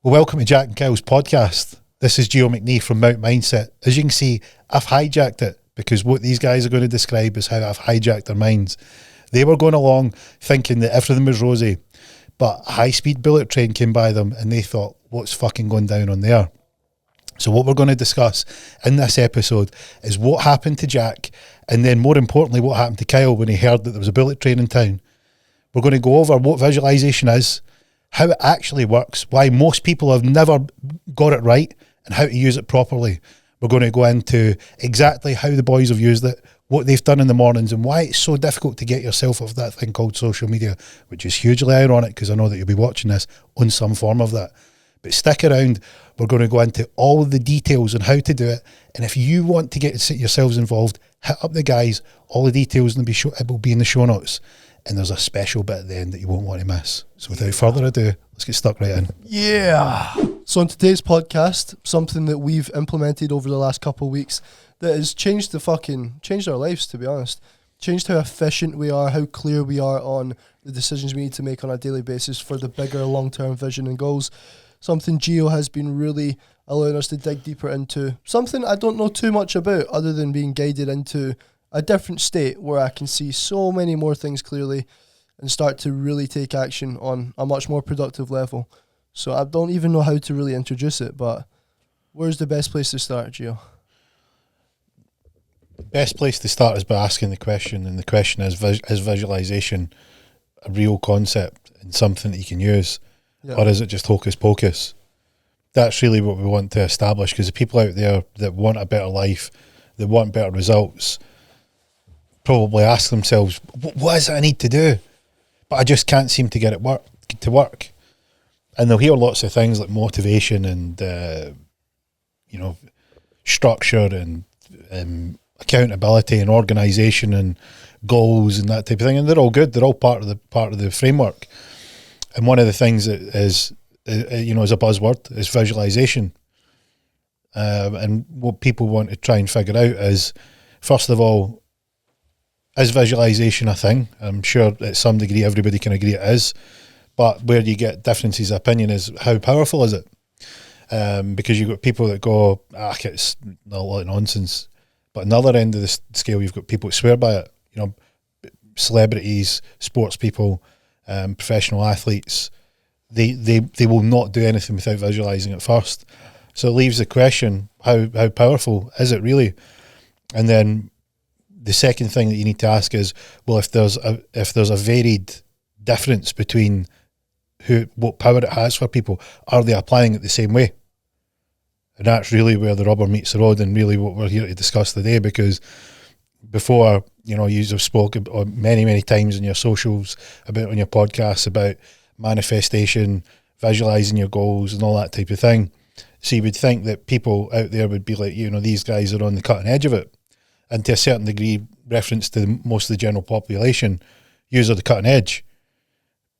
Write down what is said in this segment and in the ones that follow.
Well, welcome to Jack and Kyle's podcast. This is Mcnee from Mount Mindset. As you can see, I've hijacked it because what these guys are going to describe is how I've hijacked their minds. They were going along thinking that everything was rosy, but a high-speed bullet train came by them and they thought, what's fucking going down on there? So what we're going to discuss in this episode is what happened to Jack, and then more importantly, what happened to Kyle when he heard that there was a bullet train in town. We're going to go over what visualization is, how it actually works, why most people have never got it right, and how to use it properly. We're going to go into exactly how the boys have used it, what they've done in the mornings, and why it's so difficult to get yourself off that thing called social media, which is hugely ironic because I know that you'll be watching this on some form of that. But stick around, we're going to go into all the details on how to do it, and if you want to get yourselves involved, hit up the guys. All the details will be in the show notes. And there's a special bit at the end that you won't want to miss. So without further ado, let's get stuck right in. Yeah. So on today's podcast, something that we've implemented over the last couple of weeks that has changed our lives, to be honest. Changed how efficient we are, how clear we are on the decisions we need to make on a daily basis for the bigger long-term vision and goals. Something Gio has been really allowing us to dig deeper into. Something I don't know too much about other than being guided into a different state where I can see so many more things clearly and start to really take action on a much more productive level. So I don't even know how to really introduce it, but where's the best place to start, Gio? Best place to start is by asking the question, and the question is visualization a real concept and something that you can use, or is it just hocus pocus? That's really what we want to establish, because the people out there that want a better life, that want better results, probably ask themselves, what is it I need to do? But I just can't seem to get it to work. And they'll hear lots of things like motivation and, structure and accountability and organisation and goals and that type of thing. And they're all good. They're all part of the framework. And one of the things that is a buzzword is visualisation. And what people want to try and figure out is, first of all, is visualisation a thing? I'm sure at some degree everybody can agree it is, but where you get differences of opinion is how powerful is it? Because you've got people that go, it's a lot of nonsense. But another end of the scale, you've got people that swear by it. Celebrities, sports people, professional athletes, they will not do anything without visualising it first. So it leaves the question, how powerful is it really? And then the second thing that you need to ask is, well, if there's a varied difference between what power it has for people, are they applying it the same way? And that's really where the rubber meets the road, and really what we're here to discuss today. Because before, you've spoken many, many times in your socials, on your podcasts, about manifestation, visualizing your goals and all that type of thing. So you would think that people out there would be like, these guys are on the cutting edge of it. And to a certain degree, reference to most of the general population, use are the cutting edge.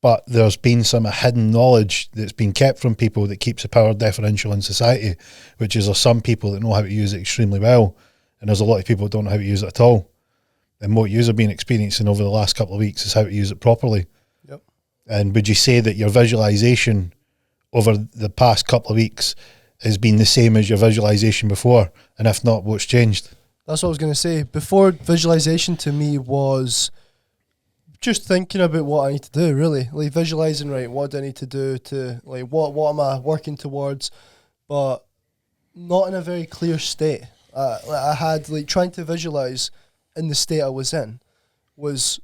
But there's been some hidden knowledge that's been kept from people that keeps the power differential in society, which is there's some people that know how to use it extremely well, and there's a lot of people that don't know how to use it at all. And what you've been experiencing over the last couple of weeks is how to use it properly. Yep. And would you say that your visualization over the past couple of weeks has been the same as your visualization before? And if not, what's changed? That's what I was going to say. Before, visualization to me was just thinking about what I need to do, really. Like visualizing, right, what do I need to do to, like, what am I working towards? But not in a very clear state. I had, trying to visualize in the state I was in was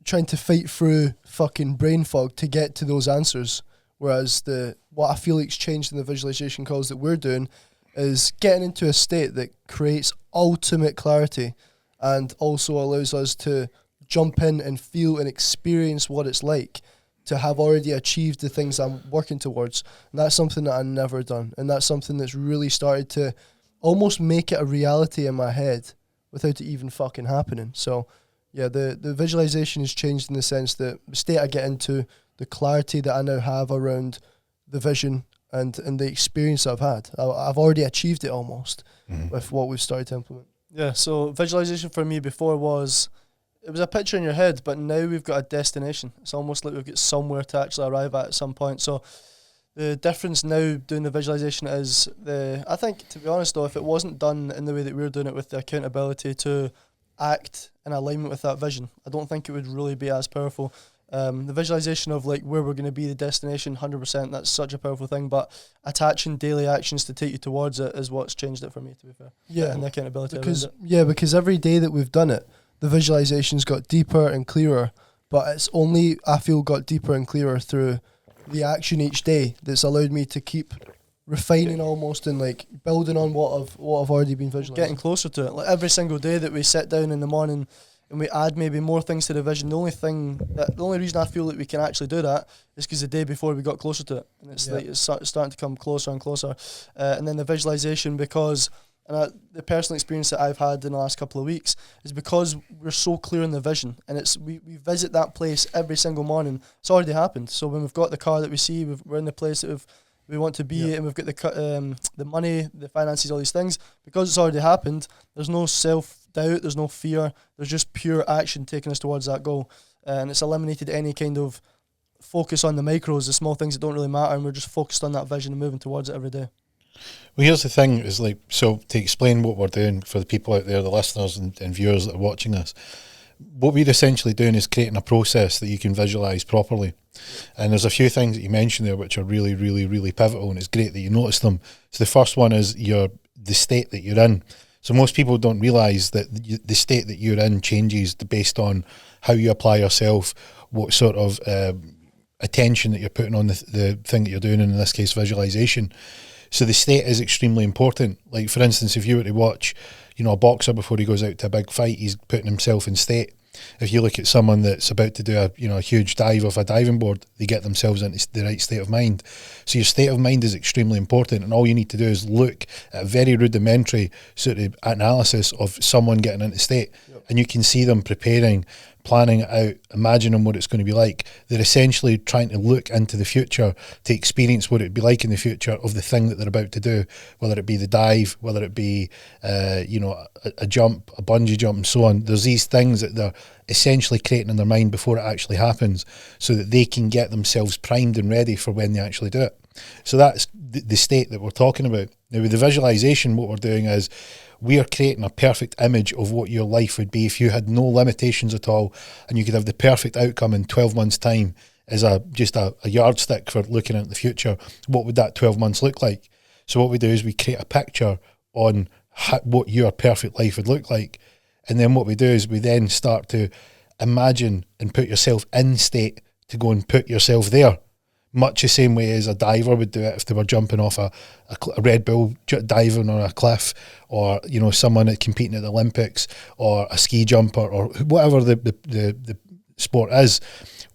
trying to fight through fucking brain fog to get to those answers. Whereas what I feel like's changed in the visualization calls that we're doing is getting into a state that creates ultimate clarity and also allows us to jump in and feel and experience what it's like to have already achieved the things I'm working towards. And that's something that I've never done. And that's something that's really started to almost make it a reality in my head without it even fucking happening. So yeah, the visualization has changed in the sense that the state I get into, the clarity that I now have around the vision and the experience I've had. I've already achieved it almost with what we've started to implement. Yeah, so visualization for me before was a picture in your head, but now we've got a destination. It's almost like we've got somewhere to actually arrive at some point. So The difference now doing the visualization is I think, to be honest though, if it wasn't done in the way that we're doing it with the accountability to act in alignment with that vision, I don't think it would really be as powerful. The visualization of like where we're going to be, the destination, 100%, that's such a powerful thing, but attaching daily actions to take you towards it is what's changed it for me, to be fair. Yeah. And the accountability. Because every day that we've done it, the visualization's got deeper and clearer, but it's only, I feel, got deeper and clearer through the action each day that's allowed me to keep refining almost and like building on what I've already been visualizing. Getting closer to it. Like every single day that we sit down in the morning and we add maybe more things to the vision, the only reason I feel that we can actually do that is because the day before we got closer to it. And it's like it's starting to come closer and closer. And then the visualization, because the personal experience that I've had in the last couple of weeks is because we're so clear in the vision, and it's we visit that place every single morning. It's already happened. So when we've got the car that we see, we're in the place that we want to be, and we've got the money, the finances, all these things. Because it's already happened, there's no self-doubt, there's no fear, there's just pure action taking us towards that goal. And it's eliminated any kind of focus on the micros, the small things that don't really matter, and we're just focused on that vision and moving towards it every day. Well, here's the thing, is like, so to explain what we're doing for the people out there, the listeners and viewers that are watching this, what we're essentially doing is creating a process that you can visualise properly. And there's a few things that you mentioned there which are really, really, really pivotal, and it's great that you notice them. So the first one is the state that you're in. So most people don't realise that the state that you're in changes based on how you apply yourself, what sort of attention that you're putting on the thing that you're doing, and in this case, visualisation. So the state is extremely important. Like, for instance, if you were to watch, a boxer before he goes out to a big fight, he's putting himself in state. If you look at someone that's about to do a huge dive off a diving board, they get themselves into the right state of mind. So your state of mind is extremely important, and all you need to do is look at a very rudimentary sort of analysis of someone getting into state, and you can see them preparing, planning it out, imagining what it's going to be like. They're essentially trying to look into the future to experience what it'd be like in the future of the thing that they're about to do, whether it be the dive, whether it be a jump, a bungee jump, and so on. There's these things that they're essentially creating in their mind before it actually happens, so that they can get themselves primed and ready for when they actually do it. So that's the state that we're talking about. Now, with the visualization, what we're doing is we are creating a perfect image of what your life would be if you had no limitations at all, and you could have the perfect outcome in 12 months' time as just a yardstick for looking at the future. What would that 12 months look like? So what we do is we create a picture on what your perfect life would look like. And then what we do is we then start to imagine and put yourself in state to go and put yourself there. Much the same way as a diver would do it if they were jumping off a Red Bull diving on a cliff, or someone that's competing at the Olympics, or a ski jumper, or whatever the sport is.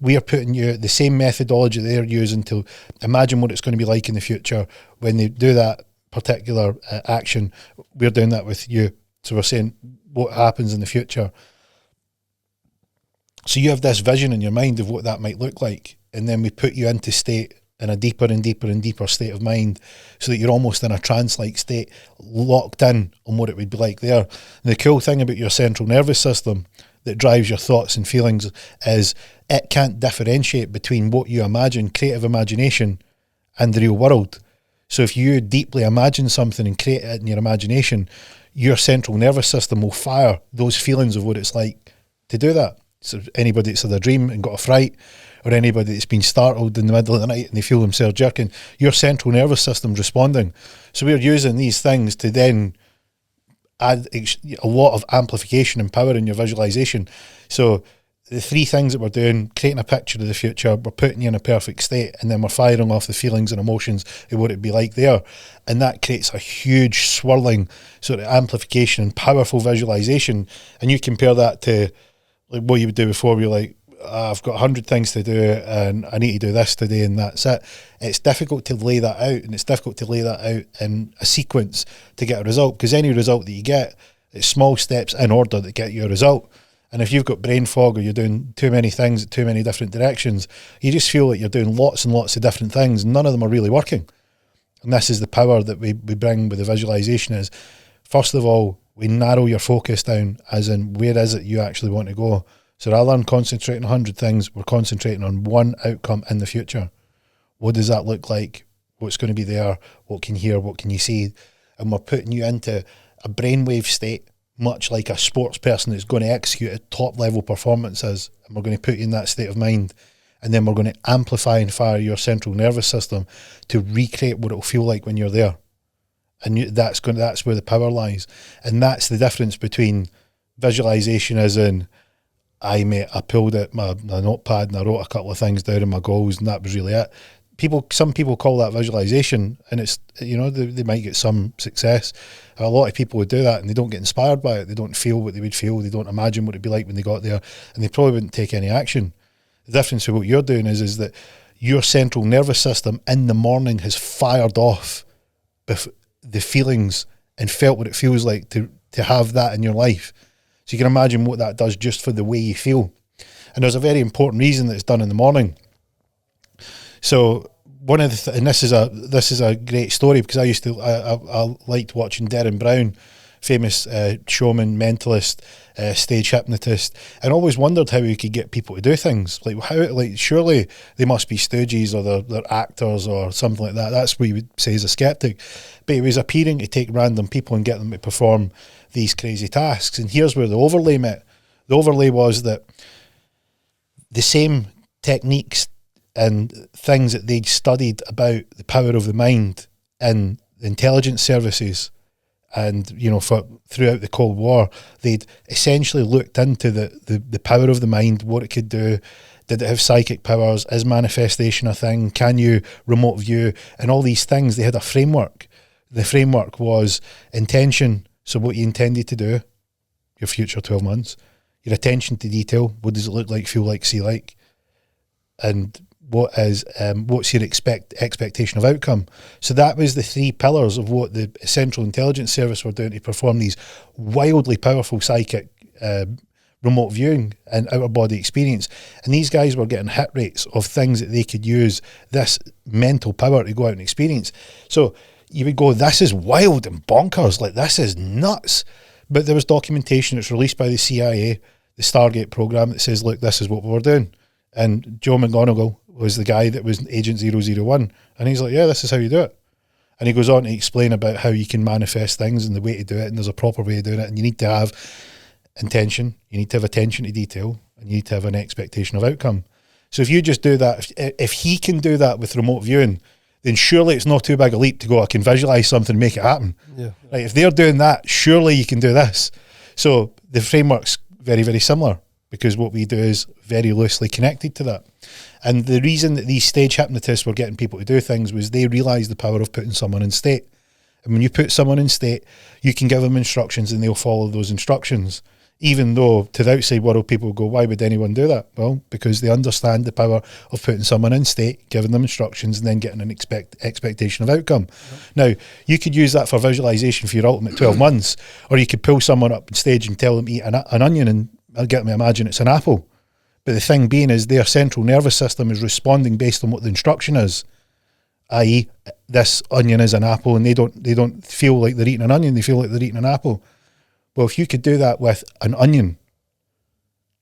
We are putting you the same methodology they're using to imagine what it's going to be like in the future when they do that particular action. We're doing that with you. So we're saying what happens in the future. So you have this vision in your mind of what that might look like, and then we put you into state in a deeper and deeper and deeper state of mind, so that you're almost in a trance-like state, locked in on what it would be like there. And the cool thing about your central nervous system that drives your thoughts and feelings is it can't differentiate between what you imagine, creative imagination, and the real world. So if you deeply imagine something and create it in your imagination, your central nervous system will fire those feelings of what it's like to do that. So anybody that's had a dream and got a fright, or anybody that's been startled in the middle of the night and they feel themselves jerking, your central nervous system's responding. So we're using these things to then add a lot of amplification and power in your visualization. So the three things that we're doing: creating a picture of the future, we're putting you in a perfect state, and then we're firing off the feelings and emotions of what it'd be like there. And that creates a huge swirling sort of amplification and powerful visualization. And you compare that to like what you would do before, where you're like, I've got 100 things to do and I need to do this today and that's it. It's difficult to lay that out, and it's difficult to lay that out in a sequence to get a result, because any result that you get, it's small steps in order that get you a result. And if you've got brain fog, or you're doing too many things at too many different directions, you just feel like you're doing lots and lots of different things. None of them are really working. And this is the power that we bring with the visualization is, first of all, we narrow your focus down, as in where is it you actually want to go. So rather than concentrating on 100 things, we're concentrating on one outcome in the future. What does that look like what's going to be there, what can you hear, what can you see, and we're putting you into a brainwave state, much like a sports person that's going to execute at top level performances, and we're going to put you in that state of mind, and then we're going to amplify and fire your central nervous system to recreate what it'll feel like when you're there. And that's where the power lies. And that's the difference between visualization as in, I pulled out my notepad and I wrote a couple of things down in my goals and that was really it. Some people call that visualization, and it's, they might get some success. A lot of people would do that and they don't get inspired by it. They don't feel what they would feel. They don't imagine what it'd be like when they got there, and they probably wouldn't take any action. The difference with what you're doing is that your central nervous system in the morning has fired off the feelings and felt what it feels like to have that in your life. So you can imagine what that does just for the way you feel. And there's a very important reason that it's done in the morning. So one of the and this is a great story, because I liked watching Derren Brown, famous showman, mentalist, stage hypnotist, and always wondered how he could get people to do things. Surely they must be stooges or they're actors or something like that. That's what you would say as a skeptic. But he was appearing to take random people and get them to perform these crazy tasks. And here's where the overlay met. The overlay was that the same techniques and things that they'd studied about the power of the mind in intelligence services, and for throughout the Cold War, they'd essentially looked into the power of the mind, what it could do. Did it have psychic powers? Is manifestation a thing? Can you remote view? And all these things, they had a framework. The framework was intention, so what you intended to do, your future 12 months, your attention to detail, what does it look like, feel like, see like, and what's your expectation of outcome. So that was the three pillars of what the Central Intelligence Service were doing to perform these wildly powerful psychic remote viewing and outer body experience. And these guys were getting hit rates of things that they could use this mental power to go out and experience. So you would go, this is wild and bonkers, like this is nuts. But there was documentation that's released by the CIA, the Stargate program, that says, look, this is what we were doing. And Joe McGonigal was the guy that was Agent 001. And he's like, yeah, this is how you do it. And he goes on to explain about how you can manifest things and the way to do it. And there's a proper way of doing it. And you need to have intention. You need to have attention to detail. And you need to have an expectation of outcome. So if you just do that, if he can do that with remote viewing, then surely it's not too big a leap to go, I can visualize something and make it happen. Yeah. Like, if they're doing that, surely you can do this. So the framework's very, very similar, because what we do is very loosely connected to that. And the reason that these stage hypnotists were getting people to do things was they realised the power of putting someone in state. And when you put someone in state, you can give them instructions and they'll follow those instructions. Even though to the outside world, people go, why would anyone do that? Well, because they understand the power of putting someone in state, giving them instructions, and then getting an expectation of outcome. Now, you could use that for visualisation for your ultimate 12 months, or you could pull someone up on stage and tell them to eat an onion, and I'll get them to imagine it's an apple. But the thing being is their central nervous system is responding based on what the instruction is, i.e. this onion is an apple, and they don't feel like they're eating an onion, they feel like they're eating an apple. Well, if you could do that with an onion,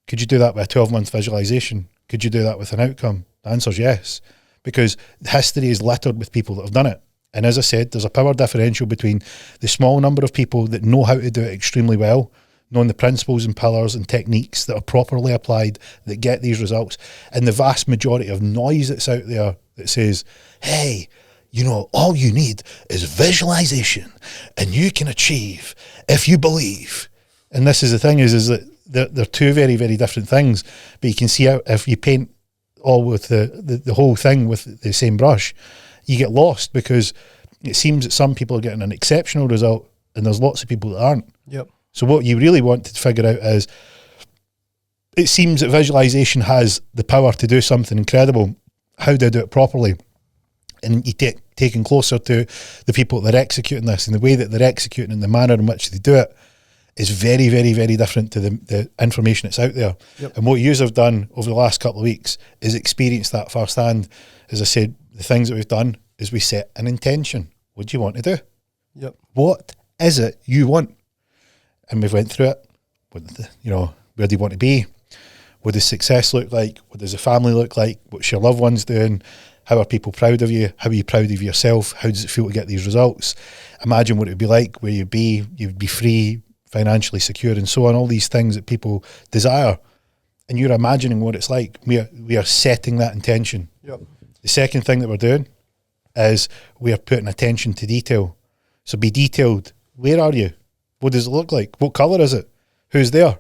could you do that with a 12-month visualization? Could you do that with an outcome? The answer is yes, because history is littered with people that have done it. And as I said, there's a power differential between the small number of people that know how to do it extremely well, knowing the principles and pillars and techniques that are properly applied that get these results, and the vast majority of noise that's out there that says, hey, all you need is visualization and you can achieve if you believe. And this is the thing is that they're two very, very different things. But you can see how if you paint all with the whole thing with the same brush, you get lost, because it seems that some people are getting an exceptional result and there's lots of people that aren't. Yep. So what you really want to figure out is, it seems that visualization has the power to do something incredible. How do I do it properly? And you taking closer to the people that are executing this, and the way that they're executing and the manner in which they do it is very, very, very different to the information that's out there. Yep. And what you have done over the last couple of weeks is experience that firsthand. As I said, the things that we've done is we set an intention. What do you want to do? Yep. What is it you want? And we've went through it. Where do you want to be? What does success look like? What does the family look like? What's your loved ones doing? How are people proud of you? How are you proud of yourself? How does it feel to get these results? Imagine what it would be like where you'd be free, financially secure, and so on. All these things that people desire, and you're imagining what it's like. We are setting that intention. Yep. The second thing that we're doing is we are putting attention to detail. So be detailed. Where are you? What does it look like? What colour is it? Who's there?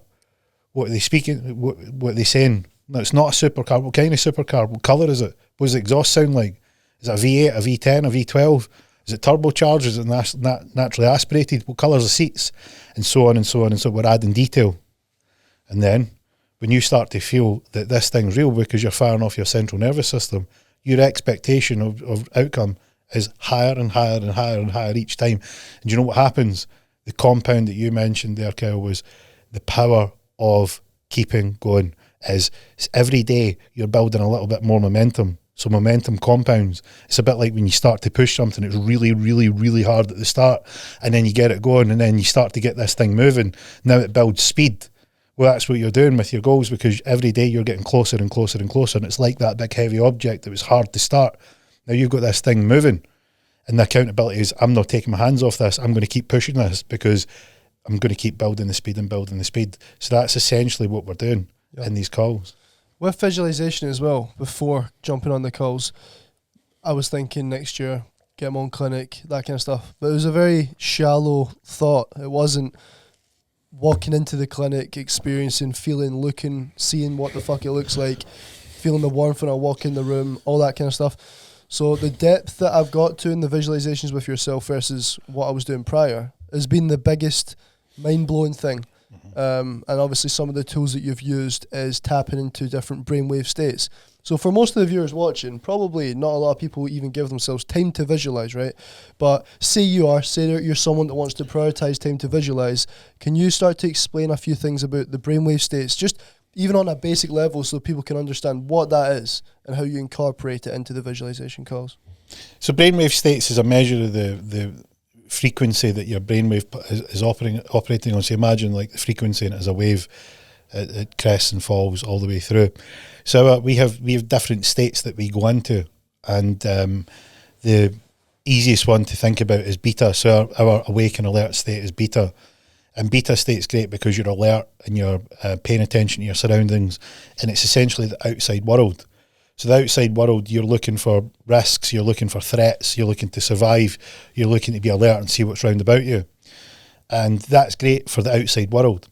What are they speaking? What are they saying? No, it's not a supercar. What kind of supercar? What colour is it? What does the exhaust sound like? Is it a V8, a V10, a V12? Is it turbocharged? Is it naturally aspirated? What colours the seats? And so on and so on and so on. We're adding detail. And then when you start to feel that this thing's real because you're firing off your central nervous system, your expectation of outcome is higher and higher and higher and higher each time. And you know what happens? The compound that you mentioned there, Kyle, was the power of keeping going. Is every day you're building a little bit more momentum. So momentum compounds. It's a bit like when you start to push something, it's really, really, really hard at the start, and then you get it going, and then you start to get this thing moving. Now it builds speed. Well, that's what you're doing with your goals, because every day you're getting closer and closer and closer, and it's like that big heavy object that was hard to start. Now you've got this thing moving, and the accountability is, I'm not taking my hands off this. I'm going to keep pushing this because I'm going to keep building the speed and building the speed. So that's essentially what we're doing in these calls. With visualization as well, before jumping on the calls, I was thinking next year, get my own clinic, that kind of stuff. But it was a very shallow thought. It wasn't walking into the clinic, experiencing, feeling, looking, seeing what the fuck it looks like, feeling the warmth when I walk in the room, all that kind of stuff. So the depth that I've got to in the visualizations with yourself versus what I was doing prior has been the biggest mind-blowing thing. And obviously some of the tools that you've used is tapping into different brainwave states. So for most of the viewers watching, probably not a lot of people even give themselves time to visualize, right? But say that you're someone that wants to prioritize time to visualize, can you start to explain a few things about the brainwave states, just even on a basic level, so people can understand what that is and how you incorporate it into the visualization calls? So brainwave states is a measure of the frequency that your brainwave is operating on. So imagine like the frequency as a wave, it crests and falls all the way through. So we have different states that we go into, and the easiest one to think about is beta. So our awake and alert state is beta, and beta state's great because you're alert and you're paying attention to your surroundings, and it's essentially the outside world. So the outside world, you're looking for risks, you're looking for threats, you're looking to survive, you're looking to be alert and see what's round about you. And that's great for the outside world.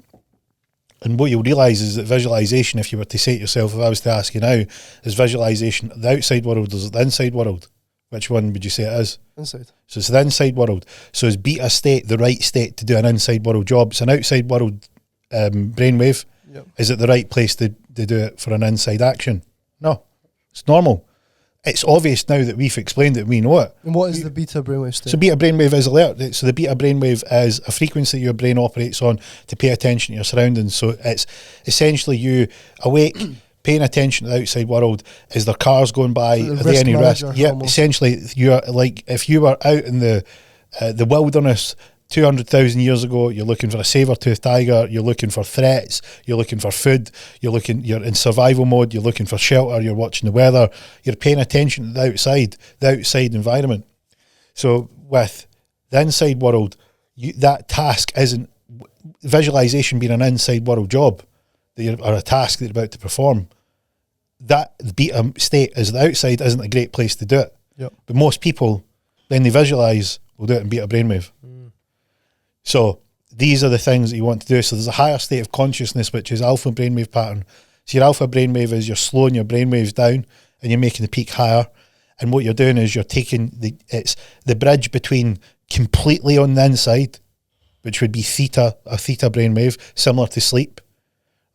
And what you'll realise is that visualisation, if you were to say to yourself, if I was to ask you now, is visualisation the outside world or is it the inside world? Which one would you say it is? Inside. So it's the inside world. So is beta state the right state to do an inside world job? It's an outside world brainwave. Yep. Is it the right place to do it for an inside action? No. It's normal. It's obvious now that we've explained it, we know it. And what is the beta brainwave state? So beta brainwave is alert. So the beta brainwave is a frequency your brain operates on to pay attention to your surroundings. So it's essentially you awake, paying attention to the outside world. Is there cars going by? So are there any risk? Yeah, almost. essentially you're like, if you were out in the wilderness 200,000 years ago, you're looking for a saber-toothed tiger, you're looking for threats, you're looking for food, you're in survival mode, you're looking for shelter, you're watching the weather, you're paying attention to the outside environment. So with the inside world, that task isn't visualization being an inside world job, or a task that you're about to perform. That beta state is the outside isn't a great place to do it. Yep. But most people, when they visualize, will do it in beta brainwave. So these are the things that you want to do. So there's a higher state of consciousness, which is alpha brainwave pattern. So your alpha brainwave is you're slowing your brainwaves down and you're making the peak higher. And what you're doing is you're taking it's the bridge between completely on the inside, which would be a theta brainwave, similar to sleep,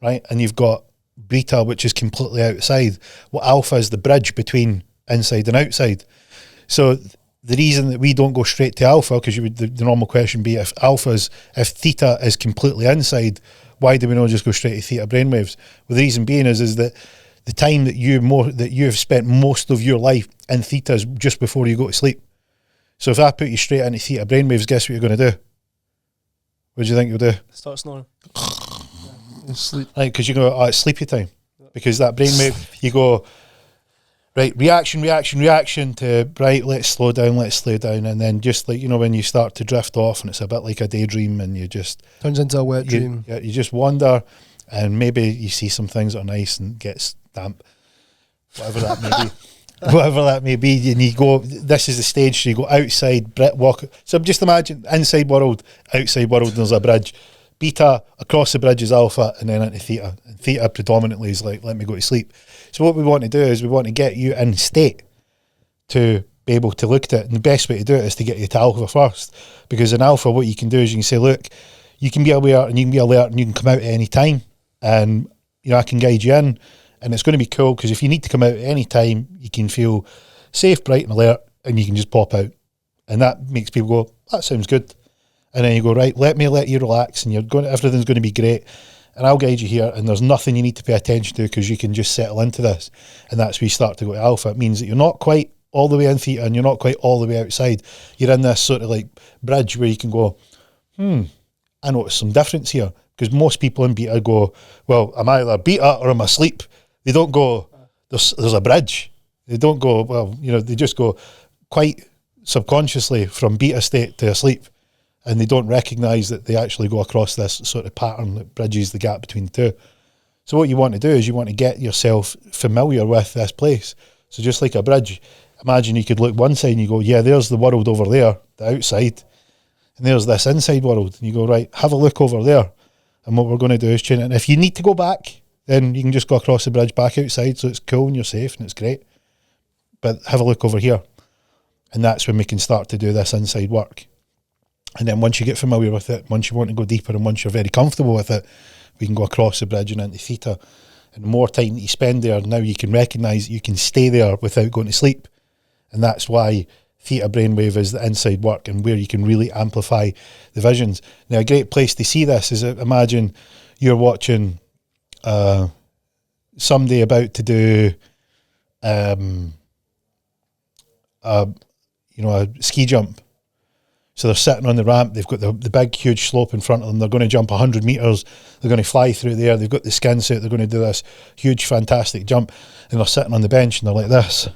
right? And you've got beta, which is completely outside. Well, alpha is the bridge between inside and outside. So the reason that we don't go straight to alpha, because the normal question be if theta is completely inside, why do we not just go straight to theta brainwaves? Well, the reason being is that the time that you have spent most of your life in theta is just before you go to sleep. So if I put you straight into theta brainwaves, guess what you're going to do? What do you think you'll do? Start snoring. Sleep. Like, because you go, it's sleepy time. Because that brainwave, you go, right, reaction to, right, let's slow down, and then just like, you know, when you start to drift off and it's a bit like a daydream and you just... Turns into a wet dream. Yeah, you just wander and maybe you see some things that are nice and gets damp, whatever that may be. Whatever that may be, and you go, this is the stage, so you go outside, walk. So just imagine, inside world, outside world, there's a bridge. Beta, across the bridge is alpha, and then into theta. And theta predominantly is like, let me go to sleep. So what we want to do is we want to get you in state to be able to look at it. And the best way to do it is to get you to alpha first. Because in alpha, what you can do is you can say, look, you can be aware and you can be alert and you can come out at any time. And, you know, I can guide you in. And it's going to be cool because if you need to come out at any time, you can feel safe, bright and alert, and you can just pop out. And that makes people go, that sounds good. And then you go, right, let you relax and everything's going to be great. And I'll guide you here and there's nothing you need to pay attention to because you can just settle into this. And that's where you start to go to alpha. It means that you're not quite all the way in theta and you're not quite all the way outside. You're in this sort of like bridge where you can go, I notice some difference here. Because most people in beta go, well, I'm either beta or I'm asleep. They don't go, there's a bridge. They don't go, well, you know, they just go quite subconsciously from beta state to asleep. And they don't recognise that they actually go across this sort of pattern that bridges the gap between the two. So what you want to do is you want to get yourself familiar with this place. So just like a bridge, imagine you could look one side and you go, yeah, there's the world over there, the outside. And there's this inside world. And you go, right, have a look over there. And what we're going to do is change it. And if you need to go back, then you can just go across the bridge back outside, so it's cool and you're safe and it's great. But have a look over here. And that's when we can start to do this inside work. And then once you get familiar with it, once you want to go deeper and once you're very comfortable with it, we can go across the bridge and into theta. And the more time that you spend there, now you can recognise you can stay there without going to sleep. And that's why theta brainwave is the inside work and where you can really amplify the visions. Now, a great place to see this is, imagine you're watching somebody about to do a ski jump. So they're sitting on the ramp, they've got the big huge slope in front of them, they're going to jump 100 metres, they're going to fly through the air, they've got the skin suit, they're going to do this huge fantastic jump, and they're sitting on the bench and they're like this.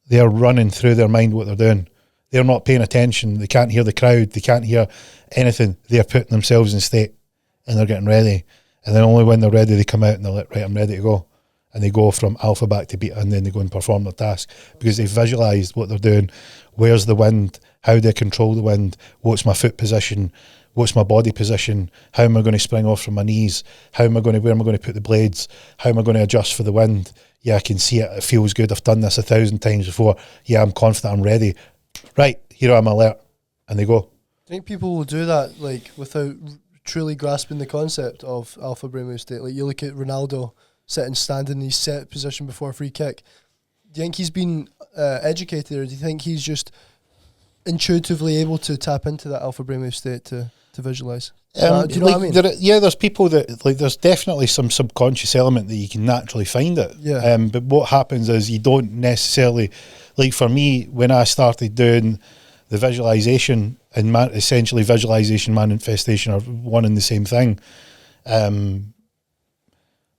They're running through their mind what they're doing. They're not paying attention, they can't hear the crowd, they can't hear anything, they're putting themselves in state and they're getting ready. And then only when they're ready they come out and they're like, right, I'm ready to go. And they go from alpha back to beta and then they go and perform their task because they've visualised what they're doing. Where's the wind? How do I control the wind? What's my foot position? What's my body position? How am I going to spring off from my knees? Where am I going to put the blades? How am I going to adjust for the wind? Yeah, I can see it. It feels good. I've done this 1,000 times before. Yeah, I'm confident. I'm ready. Right, here I'm alert. And they go. Do you think people will do that like without truly grasping the concept of alpha brainwave state? Like you look at Ronaldo standing in his set position before a free kick. Do you think he's been educated, or do you think he's just intuitively able to tap into that alpha brainwave state to visualise? Do you know what I mean? There's people that, like, there's definitely some subconscious element that you can naturally find it. Yeah. But what happens is you don't necessarily, like for me, when I started doing the visualisation and essentially visualisation manifestation are one and the same thing.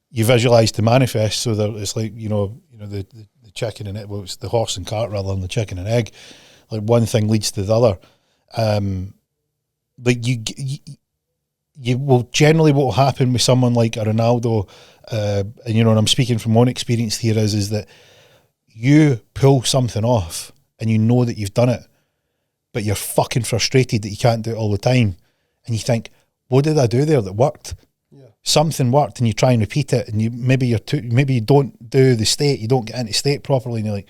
You visualize to manifest, so that it's like the chicken and egg. Well, it's the horse and cart rather than the chicken and egg. Like one thing leads to the other. Like you will generally, what will happen with someone like a Ronaldo, and I'm speaking from one experience here, is that you pull something off and you know that you've done it, but you're fucking frustrated that you can't do it all the time, and you think, what did I do there that worked? Something worked, and you try and repeat it, and maybe you don't do the state, you don't get into state properly, and you're like,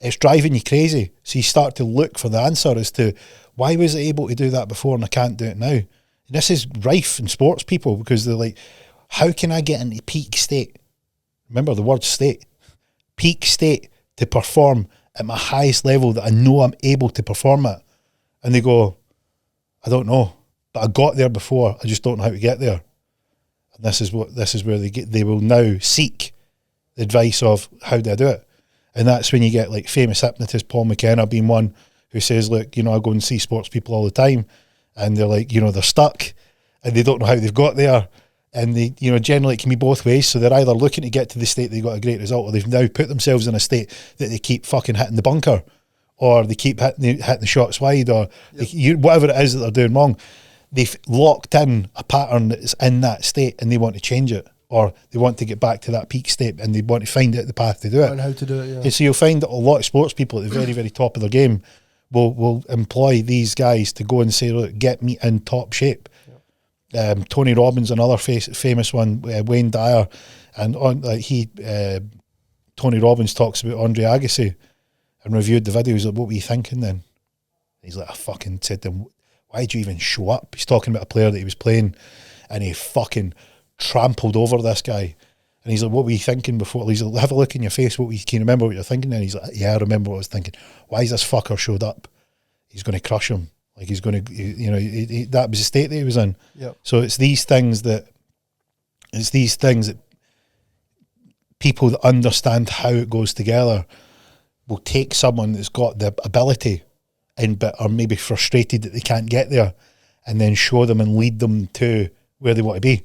it's driving you crazy. So you start to look for the answer as to why was I able to do that before and I can't do it now. And this is rife in sports people because they're like, how can I get into peak state? Remember the word state. Peak state to perform at my highest level that I know I'm able to perform at. And they go, I don't know, but I got there before. I just don't know how to get there. And this is where they will now seek the advice of how do I do it. And that's when you get like famous hypnotist Paul McKenna being one who says, look, I go and see sports people all the time, and they're like, they're stuck and they don't know how they've got there. And they, you know, generally it can be both ways. So they're either looking to get to the state they got a great result, or they've now put themselves in a state that they keep fucking hitting the bunker, or they keep hitting the shots wide, or whatever it is that they're doing wrong. They've locked in a pattern that's in that state, and they want to change it, or they want to get back to that peak state, and they want to find out the path to do it. And how to do it, yeah. And so you'll find that a lot of sports people at the very, very top of their game will employ these guys to go and say, look, get me in top shape. Tony Robbins, another famous one, Wayne Dyer, and Tony Robbins talks about Andre Agassi and reviewed the video. He's like, what were you thinking then? He's like, I fucking said to him, why'd you even show up? He's talking about a player that he was playing, and he fucking trampled over this guy. And he's like, what were you thinking before? He's like, have a look in your face. Can you remember what you're thinking? And he's like, yeah, I remember what I was thinking. Why is this fucker showed up? He's going to crush him. Like, he's going to, you know, that was the state that he was in. Yep. So it's these things that people that understand how it goes together will take someone that's got the ability but are maybe frustrated that they can't get there, and then show them and lead them to where they want to be.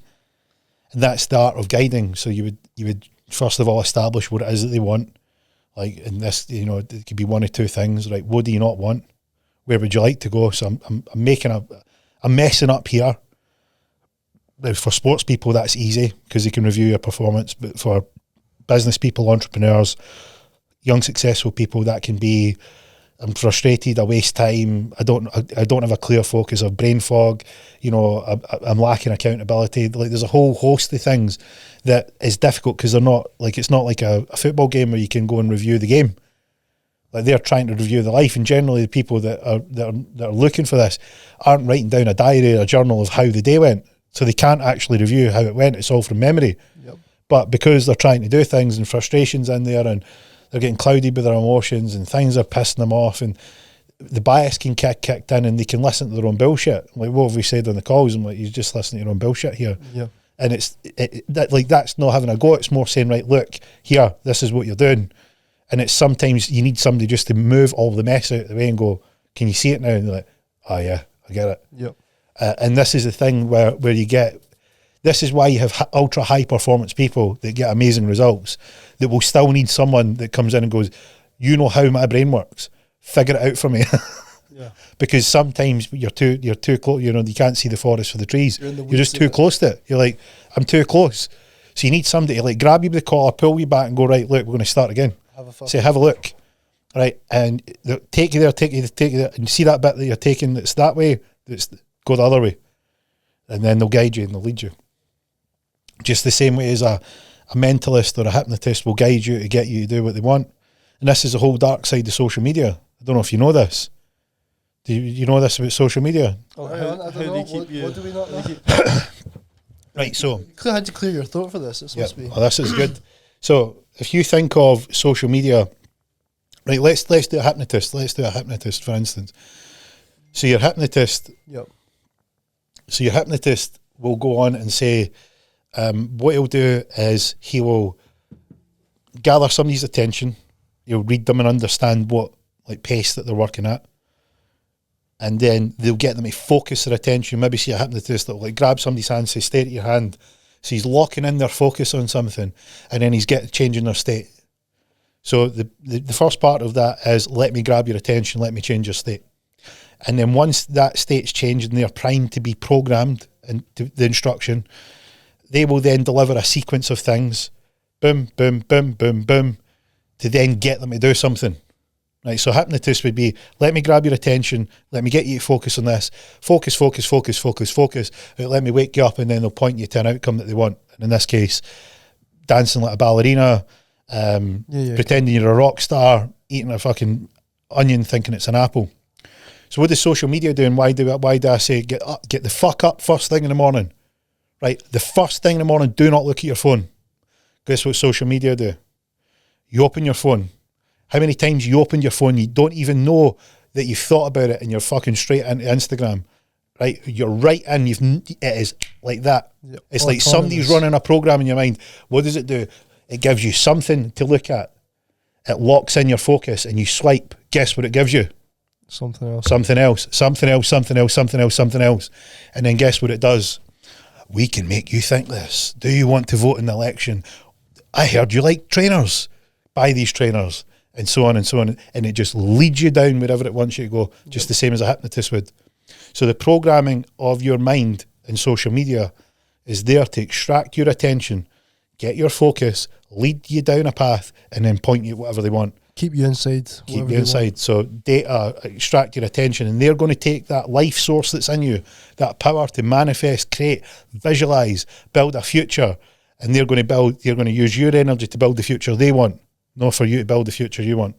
And that's the art of guiding. So you would first of all establish what it is that they want. Like in this, you know, it could be one of two things, right? What do you not want? Where would you like to go? So I'm messing up here. Now, for sports people, that's easy because they can review your performance. But for business people, entrepreneurs, young successful people, that can be, I'm frustrated, I waste time, I don't have a clear focus, of brain fog, you know, I'm lacking accountability. Like, there's a whole host of things that is difficult because they're not like, it's not like a football game where you can go and review the game. Like, they're trying to review the life, and generally the people that are looking for this aren't writing down a diary or a journal of how the day went, so they can't actually review how it went. It's all from memory. Yep. But because they're trying to do things and frustrations in there, and they're getting clouded with their emotions, and things are pissing them off, and the bias can kicked in, and they can listen to their own bullshit. Like, what have we said on the calls? I'm like, you're just listening to your own bullshit here. Yeah. And that's not having a go. It's more saying, right, look, here, this is what you're doing. And it's sometimes you need somebody just to move all the mess out of the way and go, can you see it now? And they're like, oh yeah, I get it. Yep. And this is the thing where you get, this is why you have ultra high performance people that get amazing results, that will still need someone that comes in and goes, you know how my brain works, figure it out for me. Yeah. Because sometimes you're too close, you know, you can't see the forest for the trees. You're just too close to it. You're like, I'm too close. So you need somebody to like grab you by the collar, pull you back and go, right, look, we're going to start again. Have a look, right, and take you there, and see that bit that you're taking that's that way, go the other way, and then they'll guide you and they'll lead you. Just the same way as a mentalist or a hypnotist will guide you to get you to do what they want. And this is the whole dark side of social media. I don't know if you know this. Do you know this about social media? Oh, I don't know. What do we not know? Right, so you had to clear your throat for this. This must be. Oh, this is good. So if you think of social media, right, let's do a hypnotist. Let's do a hypnotist, for instance. So your hypnotist, So your hypnotist will go on and say, what he'll do is he will gather somebody's attention. He'll read them and understand what like pace that they're working at, and then they'll get them to focus their attention. Maybe see a hypnotist that will like grab somebody's hand, say, stare at your hand. So he's locking in their focus on something, and then he's changing their state. So the first part of that is, let me grab your attention, let me change your state. And then once that state's changed and they're primed to be programmed into the instruction, they will then deliver a sequence of things, boom, boom, boom, boom, boom, to then get them to do something. Right, so hypnotist would be, let me grab your attention, let me get you to focus on this, focus, focus, focus, focus, focus, let me wake you up, and then they'll point you to an outcome that they want. And in this case, dancing like a ballerina, pretending you're a rock star, eating a fucking onion thinking it's an apple. So what does social media do, and why do I say get the fuck up first thing in the morning? Right, the first thing in the morning, do not look at your phone. Guess what social media do? You open your phone. How many times you opened your phone, you don't even know that you've thought about it, and you're fucking straight into Instagram, right? You're right in, it is like that. Yep. It's like somebody's running a program in your mind. What does it do? It gives you something to look at. It locks in your focus, and you swipe. Guess what it gives you? Something else. Something else, something else, something else, something else, something else. And then guess what it does? we can make you think this. Do you want to vote in the election? I heard you like trainers. Buy these trainers. And so on and so on. And it just leads you down wherever it wants you to go, just the same as a hypnotist would. So the programming of your mind in social media is there to extract your attention, get your focus, lead you down a path, and then point you at whatever they want. Keep you inside. Keep you inside. So data extract your attention, and they're going to take that life source that's in you, that power to manifest, create, visualize, build a future, and they're going to use your energy to build the future they want, not for you to build the future you want.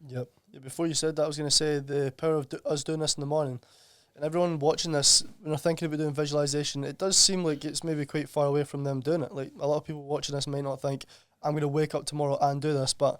Yep. Yeah, before you said that, I was going to say the power of us doing this in the morning. And everyone watching this, when they're thinking about doing visualization, it does seem like it's maybe quite far away from them doing it. Like, a lot of people watching this might not think, I'm going to wake up tomorrow and do this, but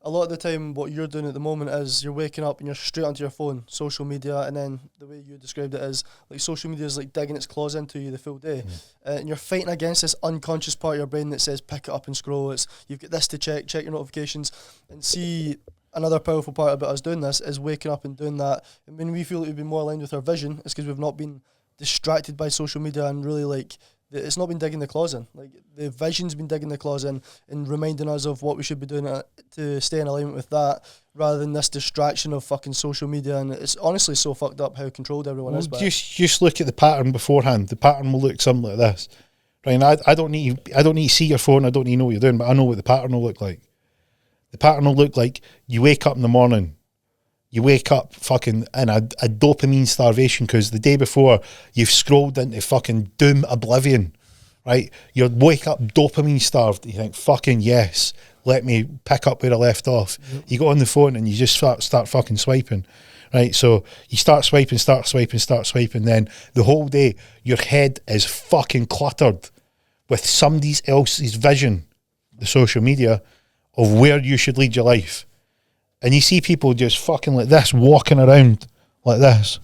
a lot of the time what you're doing at the moment is you're waking up and you're straight onto your phone, social media, and then the way you described it is like social media is like digging its claws into you the full day. And you're fighting against this unconscious part of your brain that says pick it up and scroll. It's you've got this to check your notifications, and see another powerful part about us doing this is waking up and doing that. And when we feel that we've been more aligned with our vision, it's because we've not been distracted by social media and really like it's not been digging the claws in. Like the vision's been digging the claws in and reminding us of what we should be doing to stay in alignment with that, rather than this distraction of fucking social media. And it's honestly so fucked up how controlled everyone is. Just look at the pattern beforehand. The pattern will look something like this. Right? And I don't need to see your phone. I don't need to know what you're doing, but I know what the pattern will look like. The pattern will look like you wake up in the morning. You wake up fucking in a dopamine starvation because the day before you've scrolled into fucking doom oblivion, right? You wake up dopamine starved. You think, fucking yes, let me pick up where I left off. Yep. You go on the phone and you just start fucking swiping, right? So you start swiping. Then the whole day your head is fucking cluttered with somebody else's vision, the social media, of where you should lead your life. And you see people just fucking like this, walking around like this.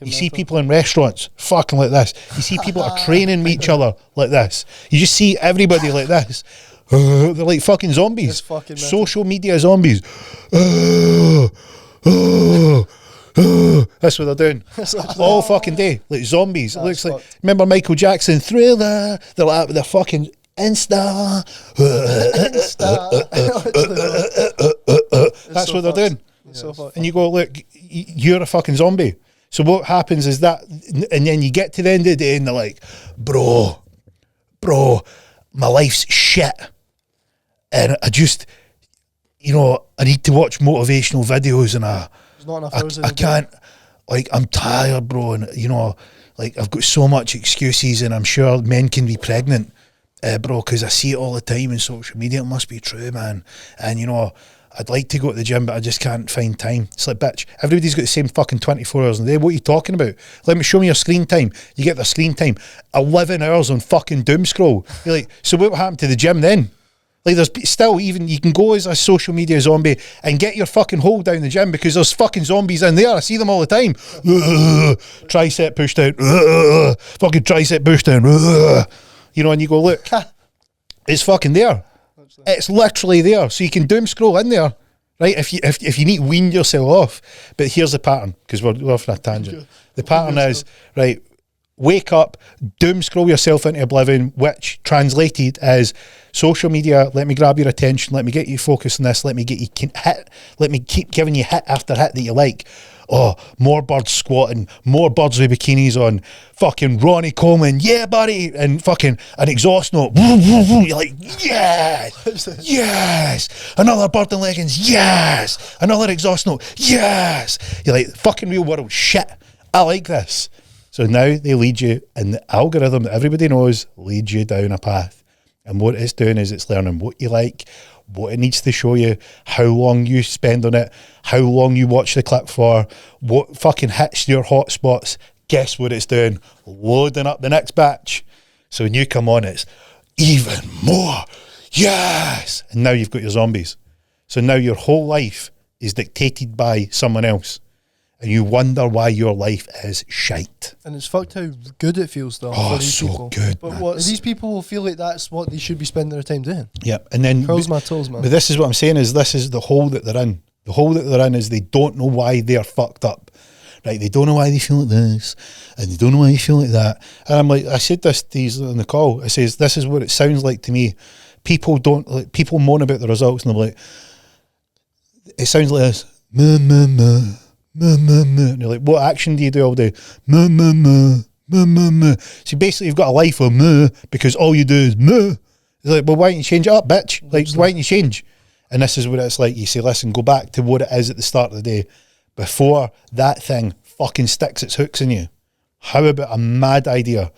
You see people in restaurants fucking like this. You see people are training with each other like this. You just see everybody like this. They're like fucking zombies. Social media zombies. That's what they're doing all fucking day, like zombies. It looks like, remember Michael Jackson, Thriller? They're like with their fucking Insta. That's what they're doing. And you go, look, you're a fucking zombie. So what happens is that, and then you get to the end of the day and they're like, bro, my life's shit. And I just, I need to watch motivational videos and I can't, like, I'm tired, bro. And, like, I've got so much excuses and I'm sure men can be pregnant. Bro, because I see it all the time in social media. It must be true, man. And I'd like to go to the gym, but I just can't find time. It's like, bitch, everybody's got the same fucking 24 hours in a day. What are you talking about? Show me your screen time. You get their screen time 11 hours on fucking doom scroll. You're like, so what happened to the gym then? Like, there's still, even you can go as a social media zombie and get your fucking hole down the gym because there's fucking zombies in there. I see them all the time. Tricep push down. Fucking tricep push down. And you go, look, it's fucking there. It's literally there. So you can doom scroll in there, right? If you need to wean yourself off. But here's the pattern, because we're off on a tangent. The pattern is, right, wake up, doom scroll yourself into oblivion, which translated as social media, let me grab your attention, let me get you focused on this, let me get you hit, let me keep giving you hit after hit that you like. Oh, more birds squatting, more birds with bikinis on, fucking Ronnie Coleman, yeah, buddy, and fucking an exhaust note. You're like, yes, another bird in leggings, yes, another exhaust note, yes. You're like, fucking real world shit. I like this. So now they lead you, and the algorithm that everybody knows leads you down a path. And what it's doing is it's learning what you like, what it needs to show you, how long you spend on it, how long you watch the clip for, what fucking hits your hotspots. Guess what it's doing? Loading up the next batch. So when you come on, it's even more. Yes! And now you've got your zombies. So now your whole life is dictated by someone else. And you wonder why your life is shite. And it's fucked how good it feels though. Oh, for these so people. Good. But these people will feel like that's what they should be spending their time doing. Yep. And then curls my toes, man. But this is what I'm saying, is this is the hole that they're in. The hole that they're in is they don't know why they're fucked up. right, they don't know why they feel like this, and they don't know why they feel like that. And I'm like, I said this to these on the call. I says, this is what it sounds like to me. People moan about the results, and they're like, it sounds like this, meh, meh, meh, meh, meh, meh. And you're like, what action do you do all day? Meh, meh, meh, meh, meh, meh. So basically you've got a life of meh, because all you do is meh. It's like, well, why don't you change it up, bitch? Like, why don't you change? And this is what it's like. You say, listen, go back to what it is at the start of the day before that thing fucking sticks its hooks in you. How about a mad idea?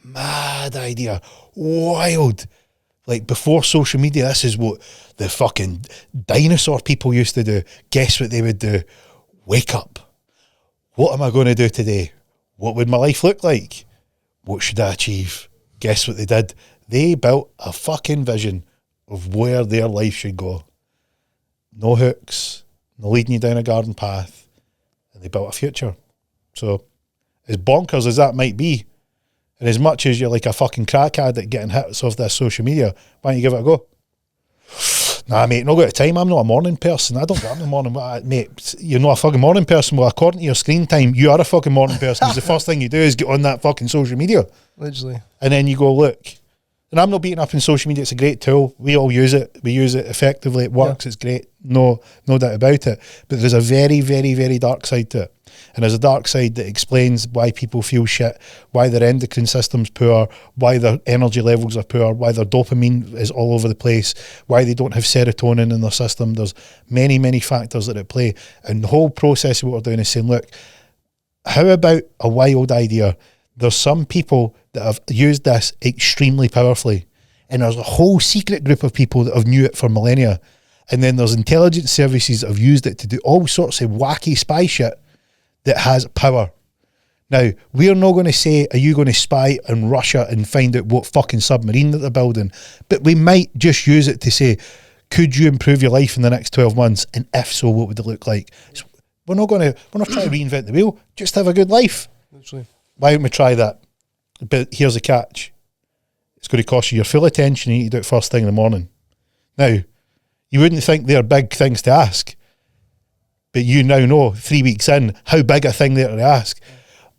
Mad idea. Wild. Like, before social media, this is what the fucking dinosaur people used to do. Guess what they would do? Wake up. What am I going to do today? What would my life look like? What should I achieve? Guess what they did? They built a fucking vision of where their life should go. No hooks, no leading you down a garden path. And they built a future. So, as bonkers as that might be, and as much as you're like a fucking crack addict getting hits off this social media, why don't you give it a go? Nah, mate, not got the time. I'm not a morning person. I don't get up in the morning. Mate, you're not a fucking morning person. Well, according to your screen time, you are a fucking morning person, because the first thing you do is get on that fucking social media. Literally. And then you go, look. And I'm not beating up on social media. It's a great tool. We all use it. We use it effectively. It works. Yeah. It's great. No doubt about it. But there's a very, very, very dark side to it. And there's a dark side that explains why people feel shit, why their endocrine system's poor, why their energy levels are poor, why their dopamine is all over the place, why they don't have serotonin in their system. There's many, many factors that at play. And the whole process of what we're doing is saying, look, how about a wild idea? There's some people that have used this extremely powerfully, and there's a whole secret group of people that have knew it for millennia, and then there's intelligence services that have used it to do all sorts of wacky spy shit that has power. Now, we're not going to say, are you going to spy on Russia and find out what fucking submarine that they're building? But we might just use it to say, could you improve your life in the next 12 months? And if so, what would it look like? So we're not trying to reinvent the wheel. Just have a good life. Literally. Why don't we try that? But here's the catch. It's going to cost you your full attention. You need to do it first thing in the morning. Now, you wouldn't think they're big things to ask, but you now know 3 weeks in how big a thing they're to ask.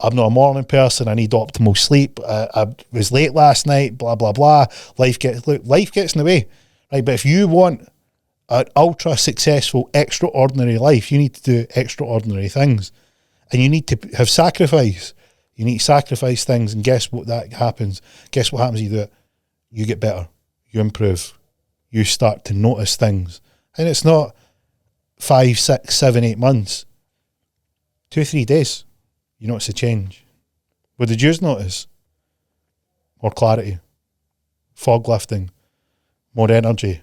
I'm not a morning person. I need optimal sleep. I was late last night, blah, blah, blah. Life gets in the way. Right? But if you want an ultra successful, extraordinary life, you need to do extraordinary things. And you need to have sacrifice. You need to sacrifice things, and guess what that happens? Guess what happens when you do it? You get better. You improve. You start to notice things. And it's not 5, 6, 7, 8 months. 2 or 3 days. You notice a change. What did you notice? More clarity. Fog lifting. More energy.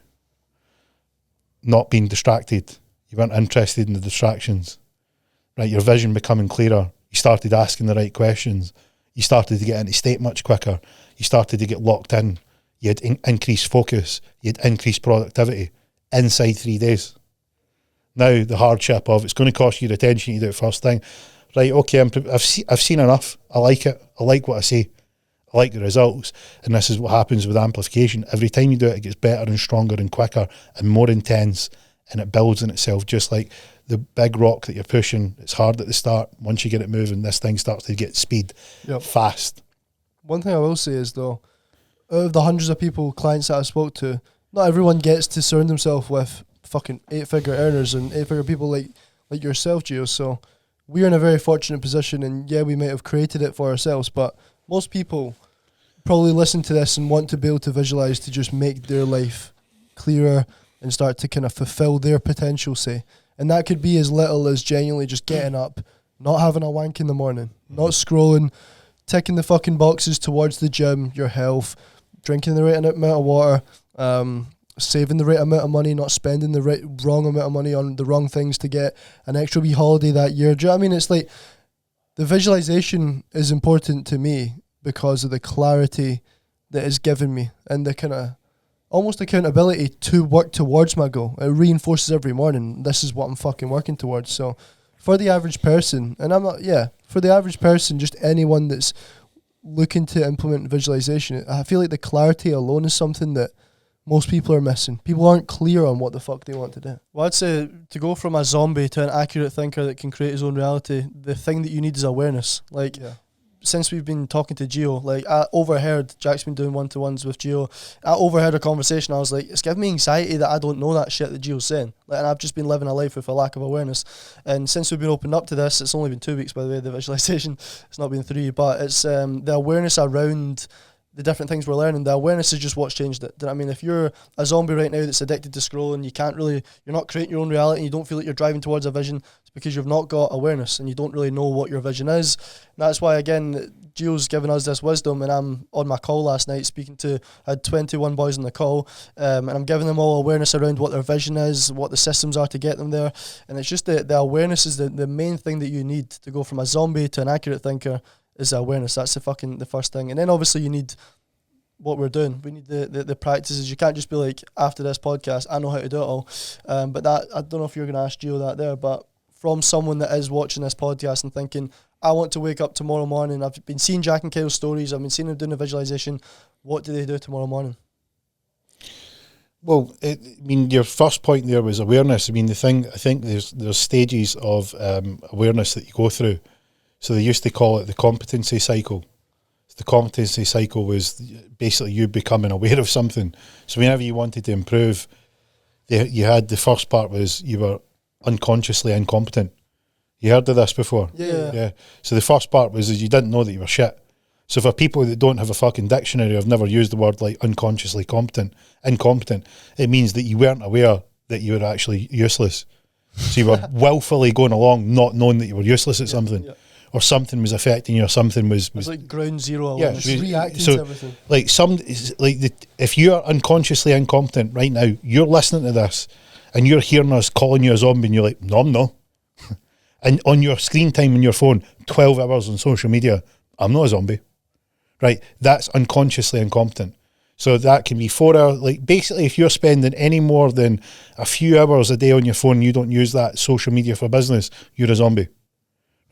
Not being distracted. You weren't interested in the distractions. Right, your vision becoming clearer. You started asking the right questions. You started to get into state much quicker. You started to get locked in. You had increased focus. You had increased productivity inside 3 days. Now the hardship of it's going to cost you your attention. You do it first thing. Right, okay, I've seen enough. I like it. I like what I see. I like the results. And this is what happens with amplification. Every time you do it, it gets better and stronger and quicker and more intense, and it builds in itself, just like the big rock that you're pushing. It's hard at the start. Once you get it moving, this thing starts to get speed fast. One thing I will say is, though, out of the hundreds of people, clients that I spoke to, not everyone gets to surround themselves with fucking 8-figure earners and 8-figure people like yourself, Gio. So we're in a very fortunate position, and yeah, we might have created it for ourselves, but most people probably listen to this and want to be able to visualize to just make their life clearer and start to kind of fulfill their potential, say. And that could be as little as genuinely just getting up, not having a wank in the morning, not scrolling, ticking the fucking boxes towards the gym, your health, drinking the right amount of water, saving the right amount of money, not spending the wrong amount of money on the wrong things to get an extra wee holiday that year. Do you know what I mean? It's like the visualization is important to me because of the clarity that it's given me and the kind of almost accountability to work towards my goal. It reinforces every morning, this is what I'm fucking working towards. So for the average person, and for the average person, just anyone that's looking to implement visualization, I feel like the clarity alone is something that most people are missing. People aren't clear on what the fuck they want to do. Well, I'd say to go from a zombie to an accurate thinker that can create his own reality, the thing that you need is awareness. Like, since we've been talking to Gio, like, I overheard, Jack's been doing one-to-ones with Gio, I overheard a conversation, I was like, it's giving me anxiety that I don't know that shit that Gio's saying. Like, and I've just been living a life with a lack of awareness. And since we've been opened up to this, it's only been 2 weeks, by the way, the visualization, it's not been 3, but it's the awareness around the different things we're learning. The awareness is just what's changed it. Do you know what I mean? If you're a zombie right now that's addicted to scrolling, you're not creating your own reality, and you don't feel like you're driving towards a vision, it's because you've not got awareness and you don't really know what your vision is. And that's why, again, Gio's given us this wisdom, and I'm on my call last night I had 21 boys on the call, and I'm giving them all awareness around what their vision is, what the systems are to get them there. And it's just the awareness is the main thing that you need to go from a zombie to an accurate thinker. Is awareness. That's the first thing. And then obviously you need what we're doing. We need the practices. You can't just be like, after this podcast, I know how to do it all. But that, I don't know if you're going to ask Gio that there, but from someone that is watching this podcast and thinking, I want to wake up tomorrow morning. I've been seeing Jack and Kyle's stories. I've been seeing them doing the visualization. What do they do tomorrow morning? Well, your first point there was awareness. I think there's stages of awareness that you go through. So they used to call it the competency cycle. The competency cycle was basically you becoming aware of something. So whenever you wanted to improve, you had the first part was you were unconsciously incompetent. You heard of this before? Yeah. So the first part was you didn't know that you were shit. So for people that don't have a fucking dictionary, have never used the word like unconsciously incompetent, it means that you weren't aware that you were actually useless. So you were willfully going along not knowing that you were useless at something. Yeah. Or something was affecting you, or something was it's like ground zero awareness. Reacting to everything. Like if you're unconsciously incompetent right now, you're listening to this and you're hearing us calling you a zombie, and you're like, no, I'm not. And on your screen time on your phone, 12 hours on social media, I'm not a zombie. Right? That's unconsciously incompetent. So that can be 4 hours. Like, basically, if you're spending any more than a few hours a day on your phone, you don't use that social media for business, you're a zombie.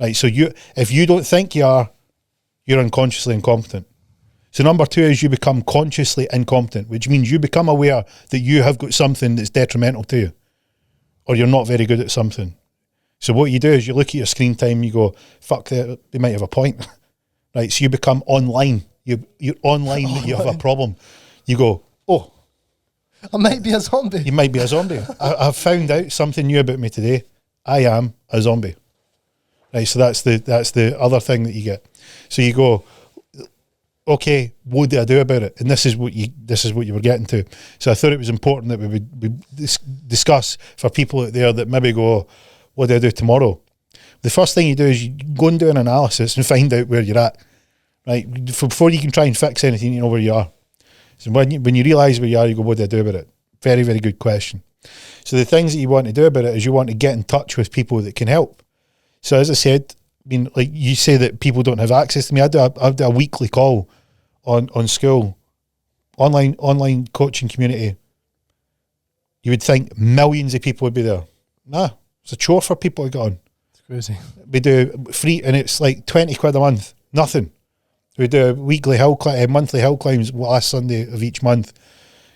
Right, so if you don't think you are, you're unconsciously incompetent. So number 2 is you become consciously incompetent, which means you become aware that you have got something that's detrimental to you, or you're not very good at something. So what you do is you look at your screen time, you go, fuck, they might have a point. Right, so you become online. You're online that you have a problem. You go, oh, I might be a zombie. You might be a zombie. I've found out something new about me today. I am a zombie. Right, so that's the other thing that you get. So you go, okay, what do I do about it? And this is what you were getting to. So I thought it was important that we would discuss for people out there that maybe go, what do I do tomorrow? The first thing you do is you go and do an analysis and find out where you're at. Right, before you can try and fix anything, you know where you are. So when you realise where you are, you go, what do I do about it? Very, very good question. So the things that you want to do about it is you want to get in touch with people that can help. So as I said, I mean, like you say that people don't have access to me. I do a weekly call on school, online coaching community. You would think millions of people would be there. Nah, it's a chore for people to get on. It's crazy. We do free, and it's like 20 quid a month. Nothing. We do monthly hill climbs last Sunday of each month.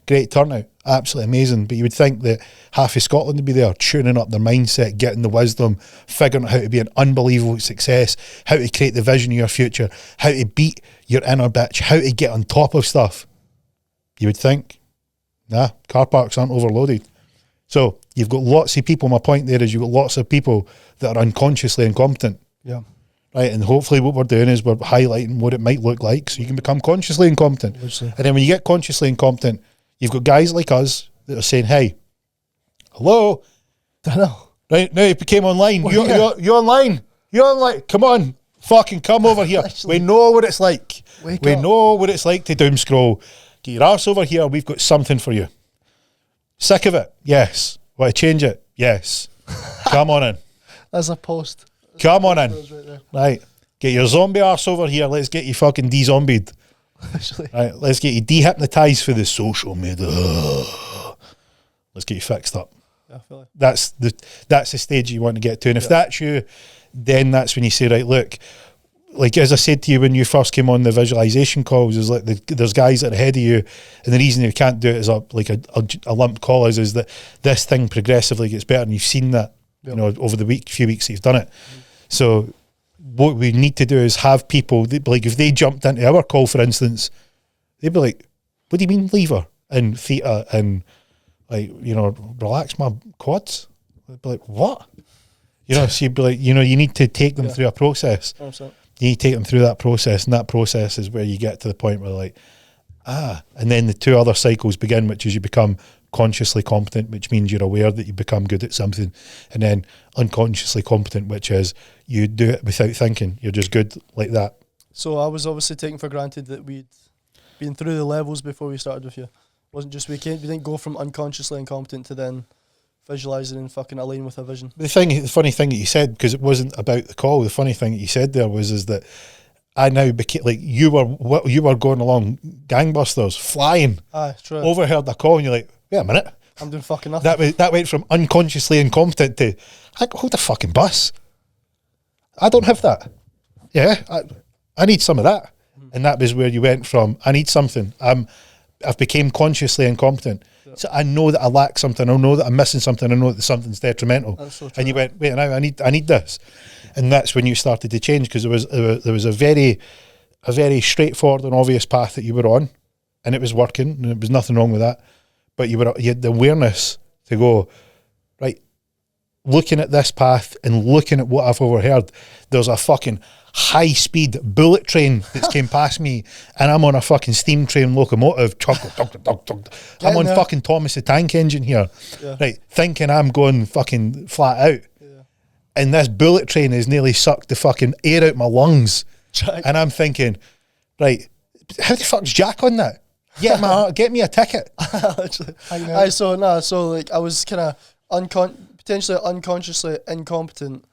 Great turnout, absolutely amazing. But you would think that half of Scotland would be there, tuning up their mindset, getting the wisdom, figuring out how to be an unbelievable success, how to create the vision of your future, how to beat your inner bitch, how to get on top of stuff. You would think, nah, car parks aren't overloaded. So you've got lots of people. My point there is you've got lots of people that are unconsciously incompetent. Yeah. Right, and hopefully what we're doing is we're highlighting what it might look like so you can become consciously incompetent. Obviously. And then when you get consciously incompetent, you've got guys like us that are saying, hey, hello. I know. Right, now you became online. Well, you're online. You're online. Come on, fucking come over here. We know what it's like. We know what it's like to doom scroll. Get your arse over here. We've got something for you. Sick of it? Yes. Want to change it? Yes. Come on in. As a post. Come on in. Right. Get your zombie arse over here. Let's get you fucking de-zombied. Right. Let's get you dehypnotized for the social media. Let's get you fixed up. Yeah, I feel like. That's the stage you want to get to. And if that's you, then that's when you say, right, look, like as I said to you when you first came on the visualization calls, is like there's guys that are ahead of you, and the reason you can't do it as a lumped call is that this thing progressively gets better, and you've seen that, you know, over the few weeks that you've done it. So what we need to do is have people like, if they jumped into our call, for instance, they'd be like, "What do you mean lever and theta and like, you know, relax my quads?" They'd be like, "What?" You know, so you'd be like, you know, you need to take them through a process. 100%. You need to take them through that process, and that process is where you get to the point where like, and then the two other cycles begin, which is you become consciously competent, which means you're aware that you become good at something, and then unconsciously competent, which is you do it without thinking. You're just good like that. So I was obviously taking for granted that we'd been through the levels before we started with you. Wasn't just we didn't go from unconsciously incompetent to then visualising and fucking align with a vision. The funny thing that you said, because it wasn't about the call, the funny thing that you said there is that I now became like, you were going along gangbusters, flying. Aye, true. Overheard the call, and you're like, wait a minute. I'm doing fucking nothing. That went from unconsciously incompetent to, hold the fucking bus. I don't have that. Yeah, I need some of that. And that was where you went from, I need something. I've became consciously incompetent. So I know that I lack something. I know that I'm missing something. I know that something's detrimental. That's so true. And you went, wait, now I need this. And that's when you started to change, because there was a very straightforward and obvious path that you were on, and it was working, and there was nothing wrong with that. But you had the awareness to go, right, looking at this path and looking at what I've overheard, there's a fucking high-speed bullet train that's came past me, and I'm on a fucking steam train locomotive. I'm on fucking Thomas the Tank Engine here, right, thinking I'm going fucking flat out. Yeah. And this bullet train has nearly sucked the fucking air out my lungs. Jack. And I'm thinking, right, how the fuck's Jack on that? Get me a ticket. So like I was kind of potentially unconsciously incompetent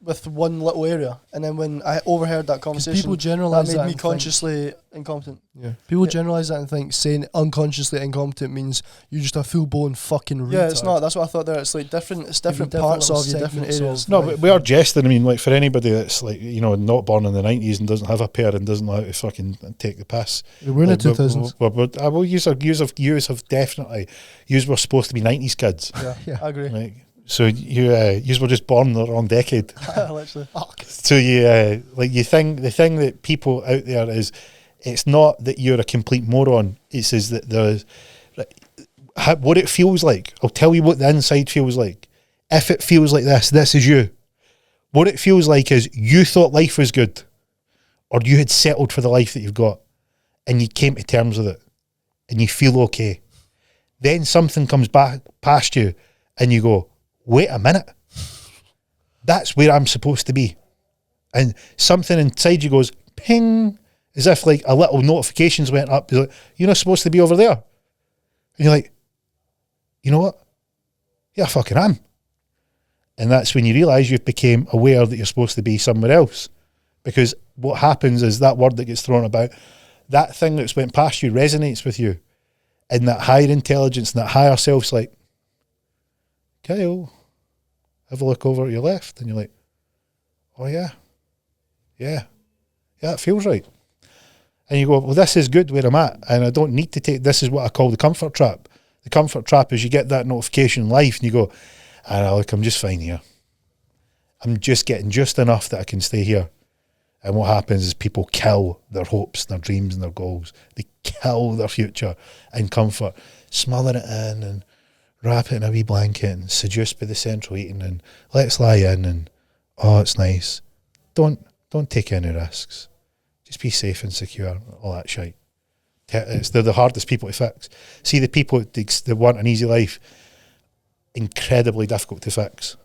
with one little area, and then when I overheard that conversation, people generalize that that made me consciously incompetent. Yeah, people generalize that and think saying unconsciously incompetent means you're just a full blown fucking retard. Yeah, it's not. That's what I thought there. It's like different. It's different parts of you, different areas. No, but we are jesting. I mean, like for anybody that's like, you know, not born in the 90s and doesn't have a pair and doesn't know how to fucking take the piss. We're in the 2000s. I will use have definitely. Yous were supposed to be 90s kids. Yeah, I agree. Like, so yous were just born in the wrong decade. Literally. So the thing that people out there is, it's not that you're a complete moron. It's is that there's what it feels like. I'll tell you what the inside feels like. If it feels like this is you. What it feels like is you thought life was good, or you had settled for the life that you've got, and you came to terms with it, and you feel okay. Then something comes back past you, and you go, wait a minute, that's where I'm supposed to be. And something inside you goes ping, as if like a little notifications went up. You're like, you're not supposed to be over there. And you're like, you know what? Yeah, I fucking am. And that's when you realise you've became aware that you're supposed to be somewhere else. Because what happens is that word that gets thrown about, that thing that's went past you resonates with you. And that higher intelligence and that higher self's like, Kyle, have a look over at your left, and you're like, oh yeah, it feels right. And you go, well, this is good where I'm at, and I don't need to take, this is what I call the comfort trap. The comfort trap is you get that notification in life, and you go, look, I'm just fine here. I'm just getting just enough that I can stay here. And what happens is people kill their hopes, their dreams, and their goals. They kill their future in comfort, smother it in and wrap it in a wee blanket and seduced by the central heating and let's lie in and it's nice. Don't take any risks. Just be safe and secure. All that shite. They're the hardest people to fix. See, the people that want an easy life, incredibly difficult to fix.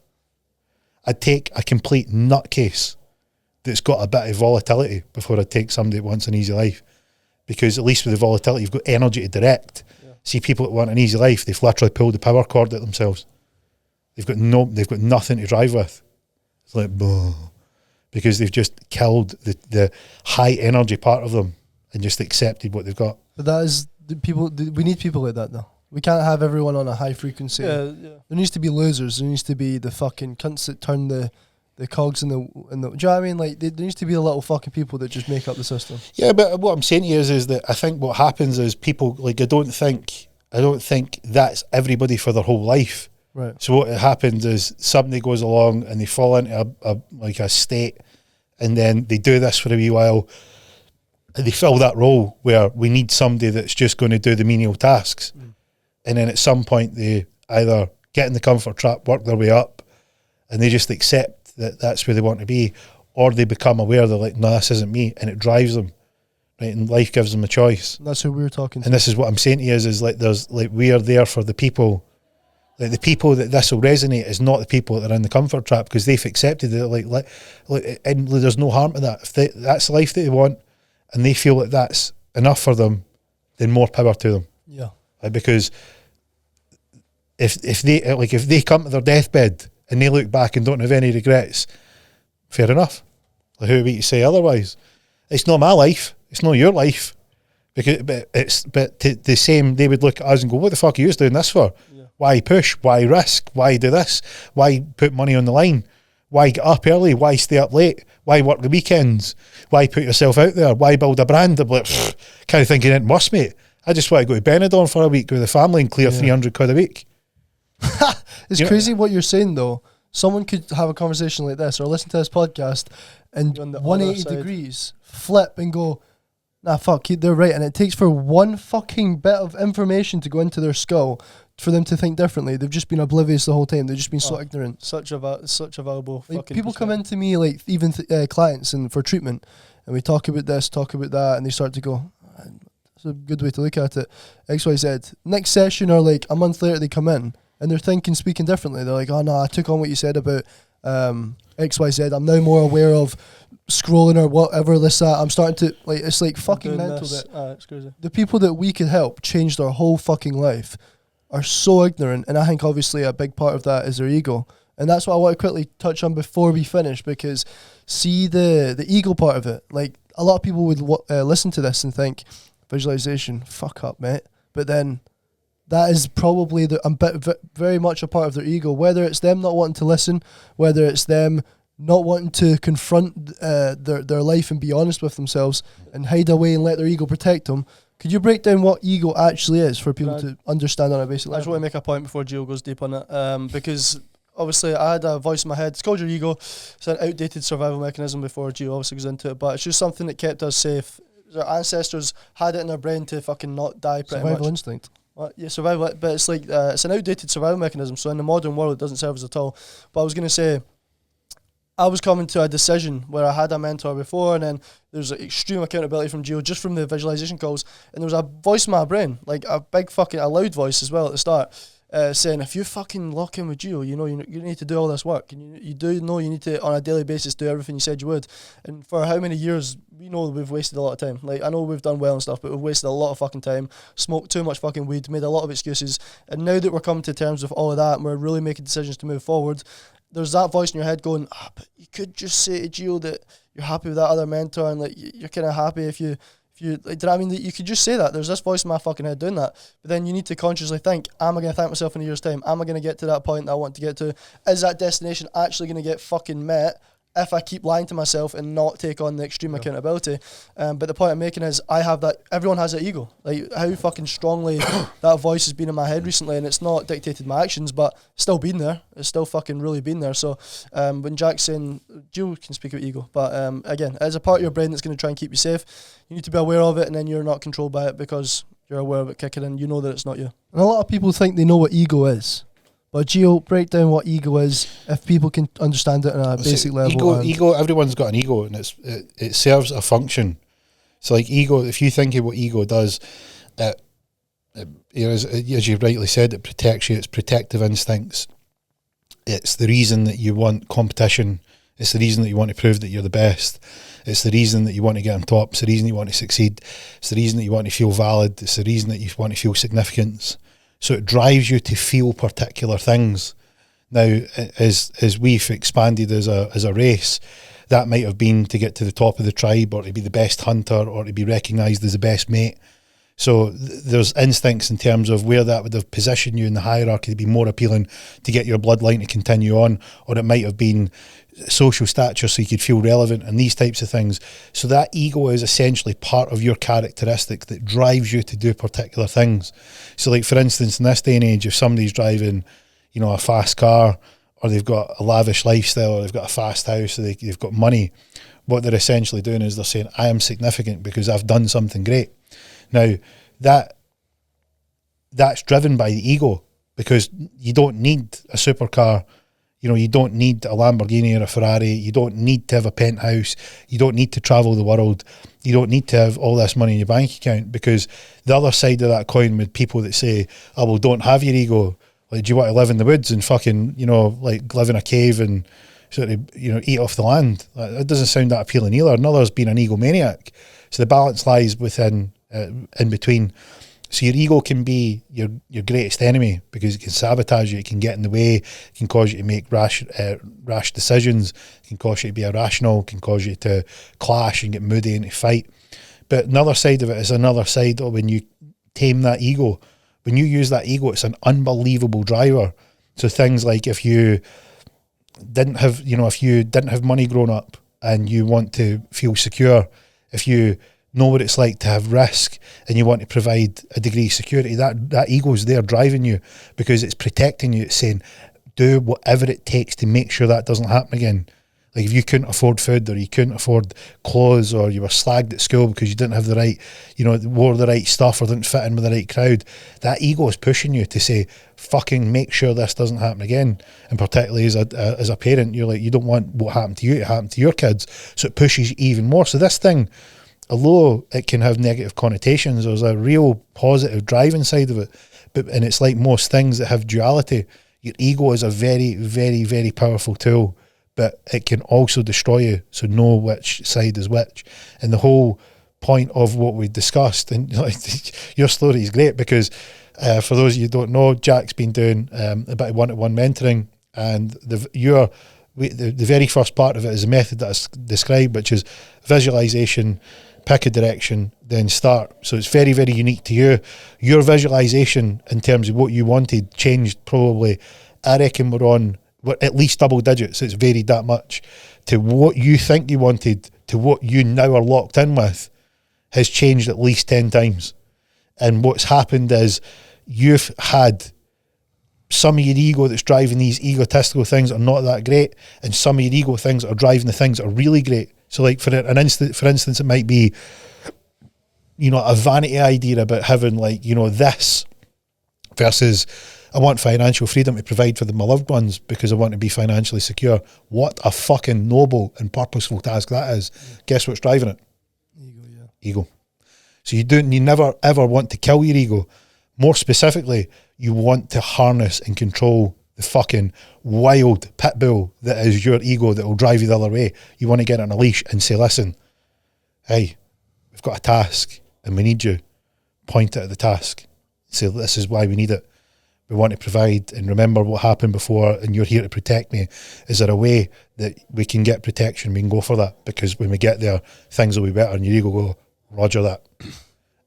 I'd take a complete nutcase that's got a bit of volatility before I'd take somebody that wants an easy life, because at least with the volatility you've got energy to direct. See, people that want an easy life, they've literally pulled the power cord at themselves. They've got nothing to drive with. It's like, because they've just killed the high energy part of them and just accepted what they've got. But that is the people. We need people like that though. We can't have everyone on a high frequency. Yeah. There needs to be losers. There needs to be the fucking cunts that turn the the cogs in the. Do you know what I mean? Like there needs to be the little fucking people that just make up the system. Yeah, but what I'm saying to you is that I think what happens is people like I don't think that's everybody for their whole life. Right. So what happens is somebody goes along and they fall into a state, and then they do this for a wee while. And they fill that role where we need somebody that's just going to do the menial tasks, and then at some point they either get in the comfort trap, work their way up, and they just accept that that's where they want to be, or they become aware they're like, no, this isn't me, and it drives them. Right, and life gives them a choice. And that's who we're talking to. And this is what I'm saying to you is like there's like we are there for the people. Like the people that this will resonate is not the people that are in the comfort trap because they've accepted it. Like, and there's no harm to that. If that's the life that they want, and they feel that that's enough for them, then more power to them. Yeah. Like, because if they come to their deathbed and they look back and don't have any regrets, fair enough. Like, who are we to say otherwise? It's not my life. It's not your life. Because, but the same, they would look at us and go, what the fuck are you doing this for? Yeah. Why push? Why risk? Why do this? Why put money on the line? Why get up early? Why stay up late? Why work the weekends? Why put yourself out there? Why build a brand? I'm like, kind of thinking it must, mate. I just want to go to Benidorm for a week with the family and clear 300 quid a week. It's crazy what you're saying though. Someone could have a conversation like this or listen to this podcast and 180 degrees flip and go, nah, fuck, they're right. And it takes for one fucking bit of information to go into their skull for them to think differently. They've just been oblivious the whole time. They've just been so ignorant. Such a valuable like, fucking people come into me, like even clients and for treatment, and we talk about this, talk about that, and they start to go, it's a good way to look at it. XYZ. Next session or like a month later they come in and they're thinking, speaking differently. They're like, oh no, I took on what you said about XYZ. I'm now more aware of scrolling or whatever this that. I'm starting to like, it's like fucking mental that it's crazy. The people that we could help change their whole fucking life are so ignorant, and I think obviously a big part of that is their ego, and that's what I want to quickly touch on before we finish, because see the ego part of it. Like a lot of people would listen to this and think visualization, fuck up, mate, but then that is probably very much a part of their ego, whether it's them not wanting to listen, whether it's them not wanting to confront their life and be honest with themselves and hide away and let their ego protect them. Could you break down what ego actually is for people to understand on a basic level? I just want to make a point before Gio goes deep on it, because obviously I had a voice in my head. It's called your ego. It's an outdated survival mechanism before Gio obviously goes into it, but it's just something that kept us safe. Our ancestors had it in their brain to fucking not die pretty much. Survival instinct. Yeah, survival, but it's like it's an outdated survival mechanism, so in the modern world it doesn't serve us at all. But I was going to say, I was coming to a decision where I had a mentor before, and then there's extreme accountability from Gio just from the visualization calls, and there was a voice in my brain, like a big fucking, a loud voice as well at the start, saying, if you fucking lock in with Gio, you know you need to do all this work, and you do know you need to, on a daily basis, do everything you said you would. And for how many years, we know we've wasted a lot of time. Like, I know we've done well and stuff, but we've wasted a lot of fucking time, smoked too much fucking weed, made a lot of excuses, and now that we're coming to terms with all of that, and we're really making decisions to move forward, there's that voice in your head going, but you could just say to Gio that you're happy with that other mentor, and like you're kind of happy if you like, do you know what I mean? That you could just say that. There's this voice in my fucking head doing that. But then you need to consciously think, am I going to thank myself in a year's time? Am I going to get to that point that I want to get to? Is that destination actually going to get fucking met if I keep lying to myself and not take on the extreme accountability? But the point I'm making is I have that, everyone has that ego. Like how fucking strongly that voice has been in my head recently, and it's not dictated my actions, but it's still been there. It's still fucking really been there. So when Jack's saying, Jill can speak about ego, but again, it's a part of your brain that's going to try and keep you safe. You need to be aware of it, and then you're not controlled by it because you're aware of it kicking in. You know that it's not you. And a lot of people think they know what ego is. But Gio, break down what ego is if people can understand it on a basic level. Ego. Everyone's got an ego, and it serves a function. So, like ego, if you think of what ego does, as you rightly said, it protects you. It's protective instincts. It's the reason that you want competition. It's the reason that you want to prove that you're the best. It's the reason that you want to get on top. It's the reason you want to succeed. It's the reason that you want to feel valid. It's the reason that you want to feel significance. So it drives you to feel particular things. Now, as we've expanded as a race, that might have been to get to the top of the tribe, or to be the best hunter, or to be recognised as the best mate. So there's instincts in terms of where that would have positioned you in the hierarchy to be more appealing to get your bloodline to continue on, or it might have been social stature so you could feel relevant and these types of things. So that ego is essentially part of your characteristic that drives you to do particular things. So like, for instance, in this day and age, if somebody's driving, you know, a fast car, or they've got a lavish lifestyle, or they've got a fast house, or they've got money, what they're essentially doing is they're saying, I am significant because I've done something great. Now, that's driven by the ego, because you don't need a supercar. You know, you don't need a Lamborghini or a Ferrari. You don't need to have a penthouse. You don't need to travel the world. You don't need to have all this money in your bank account, because the other side of that coin with people that say, oh, well, don't have your ego. Like, do you want to live in the woods and fucking, you know, like live in a cave and sort of, you know, eat off the land? That doesn't sound that appealing either. Another's being an egomaniac. So the balance lies within, in between. So your ego can be your greatest enemy, because it can sabotage you, it can get in the way, it can cause you to make rash decisions, it can cause you to be irrational, it can cause you to clash and get moody and to fight. But another side of it is another side of when you tame that ego. When you use that ego, it's an unbelievable driver. So things like if you didn't have money growing up and you want to feel secure, if you know what it's like to have risk and you want to provide a degree of security, that ego's there driving you, because it's protecting you. It's saying, do whatever it takes to make sure that doesn't happen again. Like if you couldn't afford food, or you couldn't afford clothes, or you were slagged at school because you didn't have the right, you know, wore the right stuff or didn't fit in with the right crowd, that ego is pushing you to say, fucking make sure this doesn't happen again. And particularly as a parent, you're like, you don't want what happened to you to happen to your kids. So it pushes you even more. So this thing, although it can have negative connotations, there's a real positive driving side of it. And it's like most things that have duality. Your ego is a very, very, very powerful tool, but it can also destroy you. So know which side is which. And the whole point of what we discussed, and like, your story is great, because for those of you who don't know, Jack's been doing a bit of one-to-one mentoring, and the very first part of it is a method that I described, which is visualization, pick a direction, then start. So it's very, very unique to you. Your visualization in terms of what you wanted changed probably, I reckon we're at least double digits. It's varied that much. To what you think you wanted to what you now are locked in with has changed at least 10 times. And what's happened is you've had some of your ego that's driving these egotistical things are not that great, and some of your ego things are driving the things that are really great. So like for instance, it might be, you know, a vanity idea about having, like, you know, this versus I want financial freedom to provide for my loved ones because I want to be financially secure. What a fucking noble and purposeful task that is. Guess what's driving it? Ego. So you never ever want to kill your ego. More specifically, you want to harness and control the fucking wild pit bull that is your ego that will drive you the other way. You want to get on a leash and say, listen, hey, we've got a task and we need you. Point it at the task. Say, this is why we need it. We want to provide, and remember what happened before, and you're here to protect me. Is there a way that we can get protection? We can go for that, because when we get there, things will be better. And your ego will go, roger that.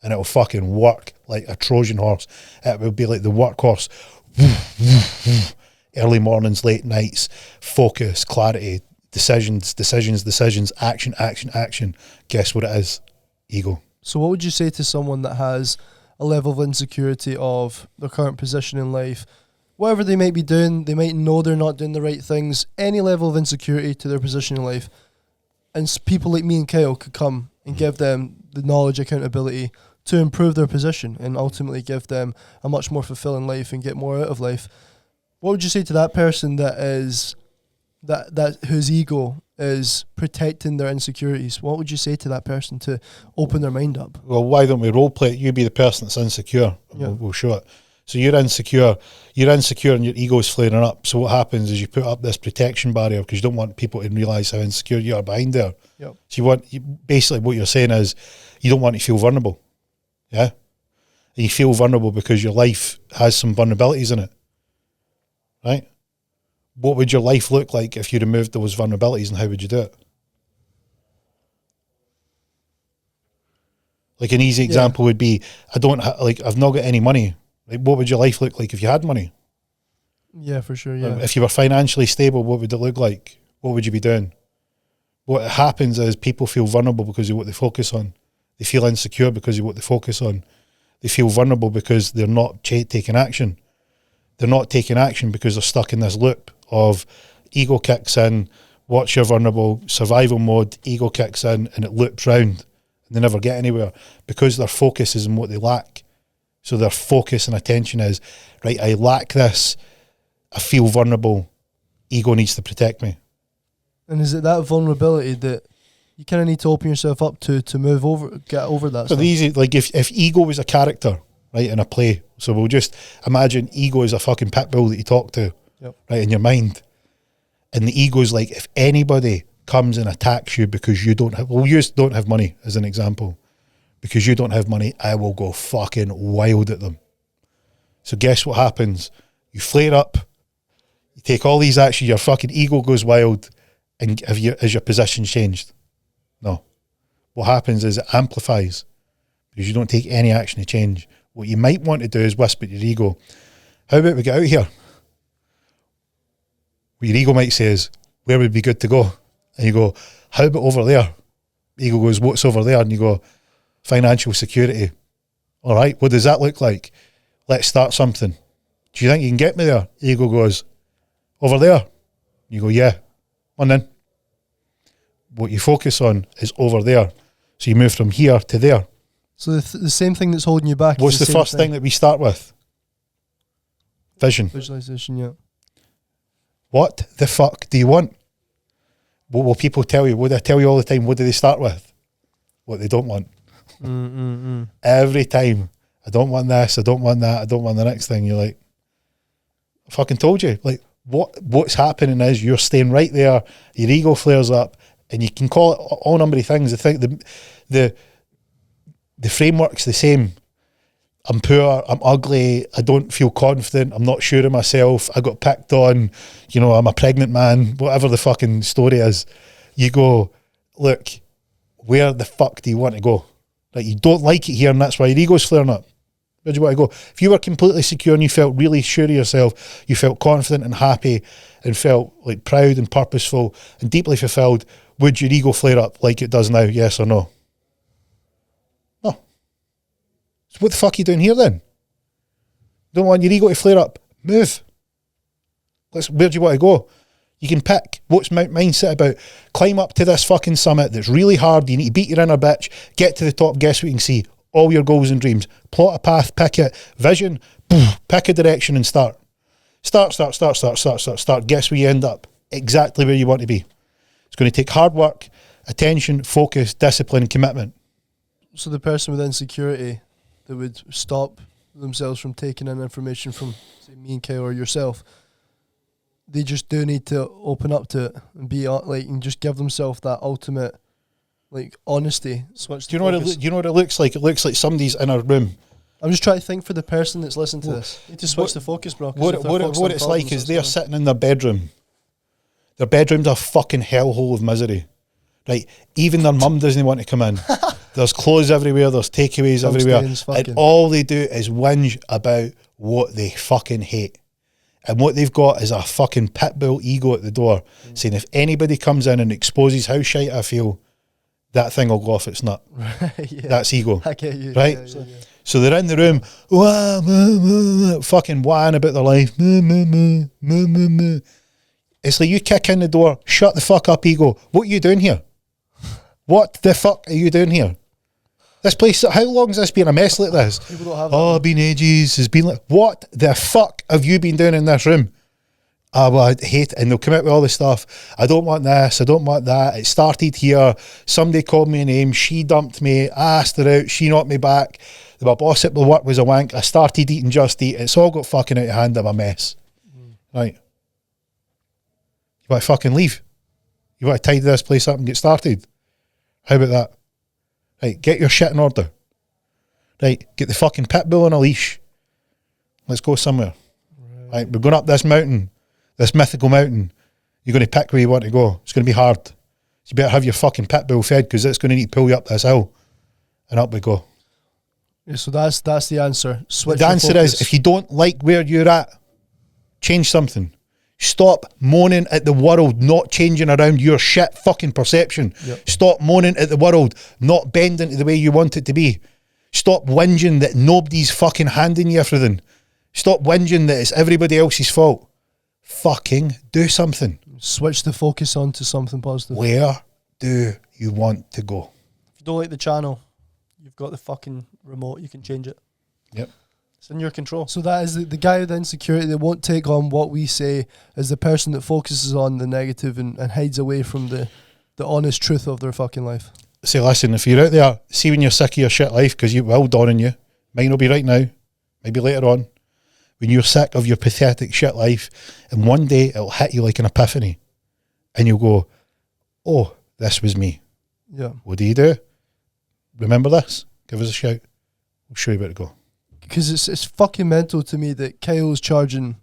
And it'll fucking work like a Trojan horse. It will be like the workhorse. Early mornings, late nights, focus, clarity, decisions, action. Guess what it is? Ego. So what would you say to someone that has a level of insecurity of their current position in life? Whatever they might be doing, they might know they're not doing the right things, any level of insecurity to their position in life. And people like me and Kyle could come and give them the knowledge, accountability to improve their position and ultimately give them a much more fulfilling life and get more out of life. What would you say to that person that is that whose ego is protecting their insecurities? What would you say to that person to open their mind up? Well, why don't we role play it? You be the person that's insecure. Yeah. We'll show it. So you're insecure and your ego's flaring up. So what happens is you put up this protection barrier because you don't want people to realise how insecure you are behind there. Yep. So basically what you're saying is you don't want to feel vulnerable. Yeah? And you feel vulnerable because your life has some vulnerabilities in it. Right? What would your life look like if you removed those vulnerabilities, and how would you do it? Like an easy example would be, I've not got any money. Like, what would your life look like if you had money? Yeah, for sure. Yeah. If you were financially stable, what would it look like? What would you be doing? What happens is people feel vulnerable because of what they focus on. They feel insecure because of what they focus on. They feel vulnerable because they're not taking action. They're not taking action because they're stuck in this loop of ego kicks in, watch you're vulnerable, survival mode, ego kicks in, and it loops round. And they never get anywhere because their focus is in what they lack. So their focus and attention is, right, I lack this, I feel vulnerable, ego needs to protect me. And is it that vulnerability that you kind of need to open yourself up to move over, get over that? So the easy, like if ego was a character, right, in a play, so we'll just imagine ego is a fucking pit bull that you talk to, right, in your mind. And the ego's like, if anybody comes and attacks you because you don't have, don't have money as an example, because you don't have money, I will go fucking wild at them. So guess what happens? You flare up, you take all these actions, your fucking ego goes wild, and has your position changed? No. What happens is it amplifies because you don't take any action to change. What you might want to do is whisper to your ego, how about we get out of here? What your ego might say is, where would be good to go? And you go, how about over there? Ego goes, what's over there? And you go, financial security. All right, what does that look like? Let's start something. Do you think you can get me there? Ego goes, over there. You go, yeah. On then. What you focus on is over there. So you move from here to there. So the same thing that's holding you back. What's the first thing that we start with? Vision. Visualization, yeah. What the fuck do you want? What will people tell you? What do they tell you all the time? What do they start with? What they don't want. Every time. I don't want this, I don't want that, I don't want the next thing. You're like, I fucking told you. Like, what's happening is you're staying right there, your ego flares up, and you can call it all number of things. I think the framework's the same. I'm poor, I'm ugly, I don't feel confident, I'm not sure of myself, I got picked on, you know, I'm a pregnant man, whatever the fucking story is. You go, look, where the fuck do you want to go? Like, you don't like it here, and that's why your ego's flaring up. Where do you want to go? If you were completely secure and you felt really sure of yourself, you felt confident and happy and felt like proud and purposeful and deeply fulfilled, would your ego flare up like it does now? Yes or no? No. So what the fuck are you doing here then? Don't want your ego to flare up. Move. Where do you want to go? You can pick. What's my mindset about? Climb up to this fucking summit that's really hard. You need to beat your inner bitch. Get to the top. Guess what you can see? All your goals and dreams. Plot a path. Pick it. Vision. Pick a direction and start. Start. Guess where you end up? Exactly where you want to be. It's going to take hard work, attention, focus, discipline, and commitment. So the person with insecurity that would stop themselves from taking in information from, say, me and Kyle or yourself, they just do need to open up to it and be like, and just give themselves that ultimate, like, honesty. Do you know what it looks like? It looks like somebody's in a room. I'm just trying to think for the person that's listening to this. You need to switch the focus, bro. What it's like is they're sitting in their bedroom. Their bedroom's a fucking hellhole of misery. Right? Even their mum doesn't want to come in. There's clothes everywhere, there's takeaways everywhere. And all they do is whinge about what they fucking hate. And what they've got is a fucking pit bull ego at the door, saying if anybody comes in and exposes how shite I feel, that thing will go off its nut. Right, yeah. That's ego. I get you. Right? Yeah. So they're in the room, fucking whine about their life. It's like you kick in the door, shut the fuck up, ego. What are you doing here? What the fuck are you doing here? This place, how long has this been a mess like this? People don't have it's been ages. It's been like, what the fuck have you been doing in this room? Well, I hate it. And they'll come out with all this stuff. I don't want this. I don't want that. It started here. Somebody called me a name. She dumped me. I asked her out. She knocked me back. My boss at the work was a wank. I started eating Just Eat. It's all got fucking out of hand. I'm a mess. Right. You want to fucking leave? You want to tidy this place up and get started? How about that? Right, get your shit in order. Right, get the fucking pit bull on a leash. Let's go somewhere. Right, we're going up this mountain, this mythical mountain. You're going to pick where you want to go. It's going to be hard. So you better have your fucking pit bull fed because it's going to need to pull you up this hill. And up we go. Yeah, so that's the answer. Switch The your answer focus. is, if you don't like where you're at, change something. Stop moaning at the world not changing around your shit fucking perception. Yep. Stop moaning at the world not bending to the way you want it to be. Stop whinging that nobody's fucking handing you everything. Stop whinging that it's everybody else's fault. Fucking do something. Switch the focus on to something positive. Where do you want to go? If you don't like the channel, you've got the fucking remote. You can change it. Yep. It's in your control. So that is the guy with insecurity that won't take on what we say, is the person that focuses on the negative and hides away from the honest truth of their fucking life. Say, listen, if you're out there, see when you're sick of your shit life, because you will dawn on you, might not be right now, maybe later on, when you're sick of your pathetic shit life, and one day it'll hit you like an epiphany, and you'll go, oh, this was me. Yeah. What do you do? Remember this? Give us a shout. We'll show you where to go. Because it's fucking mental to me that Kyle's charging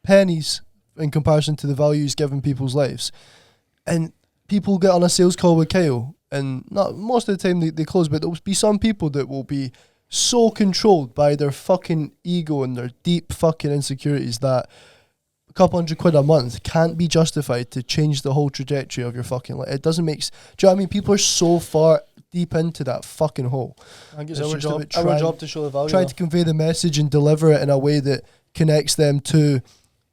pennies in comparison to the value he's giving people's lives. And people get on a sales call with Kyle, and not most of the time they close, but there'll be some people that will be so controlled by their fucking ego and their deep fucking insecurities that a couple £100 a month can't be justified to change the whole trajectory of your fucking life. It doesn't make do you know what I mean? People are so far deep into that fucking hole. I think it's It's our just job. about Our trying- job to show the value. Trying to convey the message and deliver it in a way that connects them to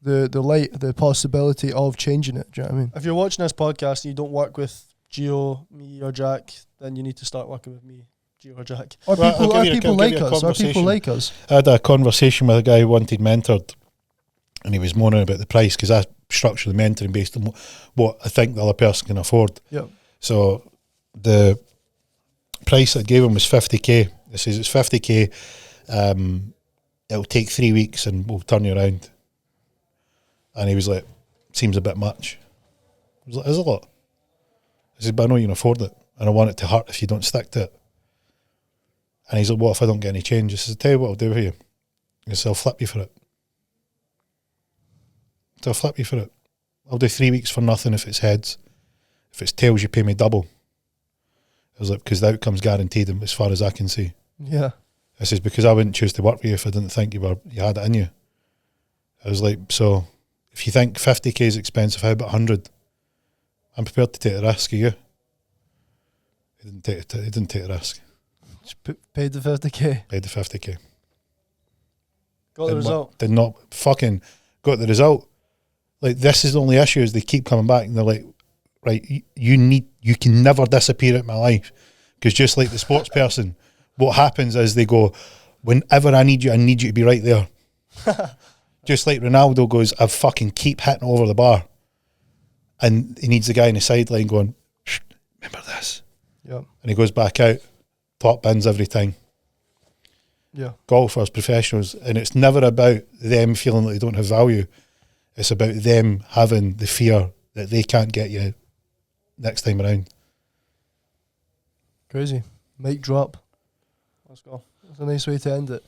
the light, the possibility of changing it. Do you know what I mean? If you're watching this podcast and you don't work with Gio, me, or Jack, then you need to start working with me, Gio, or Jack. Or Well, people, I'll or give you a- people I'll like give you a us. Or people conversation. like us. I had a conversation with a guy who wanted mentored, and he was moaning about the price, because I structure the mentoring based on what I think the other person can afford. Yeah. So the price I gave him was 50k. It says it's 50k. It'll take 3 weeks and we'll turn you around. And he was like, seems a bit much. I was like, is a lot. I said, but I know you can afford it, and I want it to hurt if you don't stick to it. And he's like, what if I don't get any change? I said, tell you what I'll do for you. I said, I'll flip you for it. So I'll flip you for it. I'll do 3 weeks for nothing if it's heads. If it's tails, you pay me double. I was like, because the outcome's guaranteed as far as I can see. Yeah. I says, because I wouldn't choose to work with you if I didn't think you had it in you. I was like, so if you think 50k is expensive, how about 100? I'm prepared to take the risk of you. He didn't take the risk. Just paid the 50k. Paid the 50k. Got the result. Did not fucking got the result. Like, this is the only issue, is they keep coming back and they're like, right, you can never disappear out my life. Because just like the sports person, what happens is they go, whenever I need you to be right there. Just like Ronaldo goes, I fucking keep hitting over the bar. And he needs the guy in the sideline going, shh, remember this. Yeah. And he goes back out, top bins every time. Yeah. Golfers, professionals, and it's never about them feeling like they don't have value. It's about them having the fear that they can't get you next time around. Crazy. Mic drop. Let's go. That's a nice way to end it.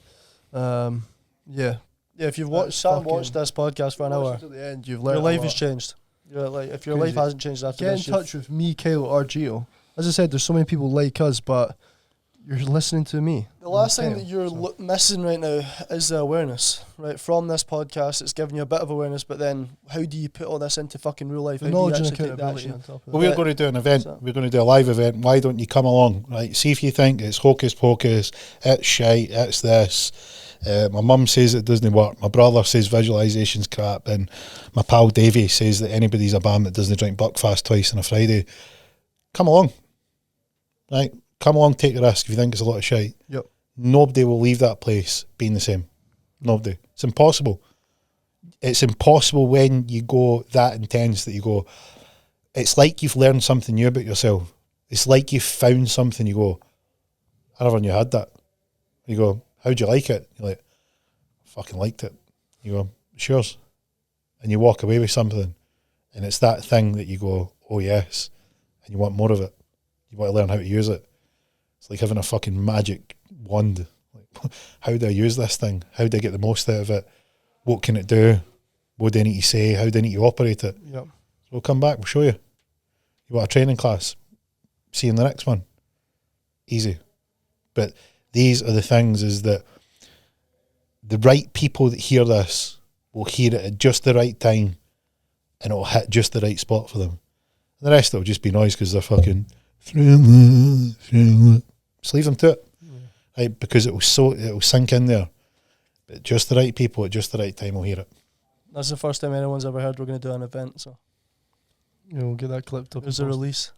Yeah. Yeah, if you've That's sat and fucking- watched this podcast for an hour, To the end, you've learned your life has has changed. If your Crazy. life hasn't changed after Get in this, touch with me, Kyle, or Gio. As I said, there's so many people like us, but you're listening to me. the last thing Kyle, that you're so- missing right now is the awareness. Right, from this podcast, it's giving you a bit of awareness, but then how do you put all this into fucking real life? The How do you knowledge and actually take the accountability action? on top of Well, it. we're Right. going to do an event. So- We're going to do a live event. Why don't you come along? Right? See if you think it's hocus pocus, it's shite, it's this. My mum says it doesn't work. My brother says visualization's crap, and my pal Davey says that anybody's a bam that doesn't drink Buckfast twice on a Friday. Come along, right? Come along, take a risk if you think it's a lot of shite. Yep. Nobody will leave that place being the same. Nobody. It's impossible. It's impossible when you go that intense that you go. It's like you've learned something new about yourself. It's like you've found something. You go, I never knew I had that. You go, how'd you like it? You're like, fucking liked it. You go, it's yours. And you walk away with something, and it's that thing that you go, oh yes, and you want more of it. You want to learn how to use it. It's like having a fucking magic wand. Like, how do I use this thing? How do I get the most out of it? What can it do? What do I need to say? How do I need to operate it? Yep. So we'll come back, we'll show you. You want a training class? See you in the next one. Easy. But these are the things, is that the right people that hear this will hear it at just the right time, and it'll hit just the right spot for them. The rest will just be noise because they're fucking just leave them to it, right? Because it'll sink in there. But just the right people at just the right time will hear it. That's the first time anyone's ever heard we're going to do an event, so We'll get that clipped up. there's a release.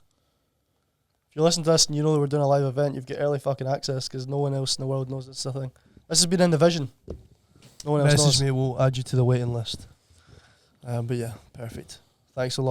If you listen to this and you know that we're doing a live event, you've got early fucking access because no one else in the world knows it's a thing. This has been in the vision. No one else knows. Message me, we'll add you to the waiting list. But yeah, perfect. Thanks a lot.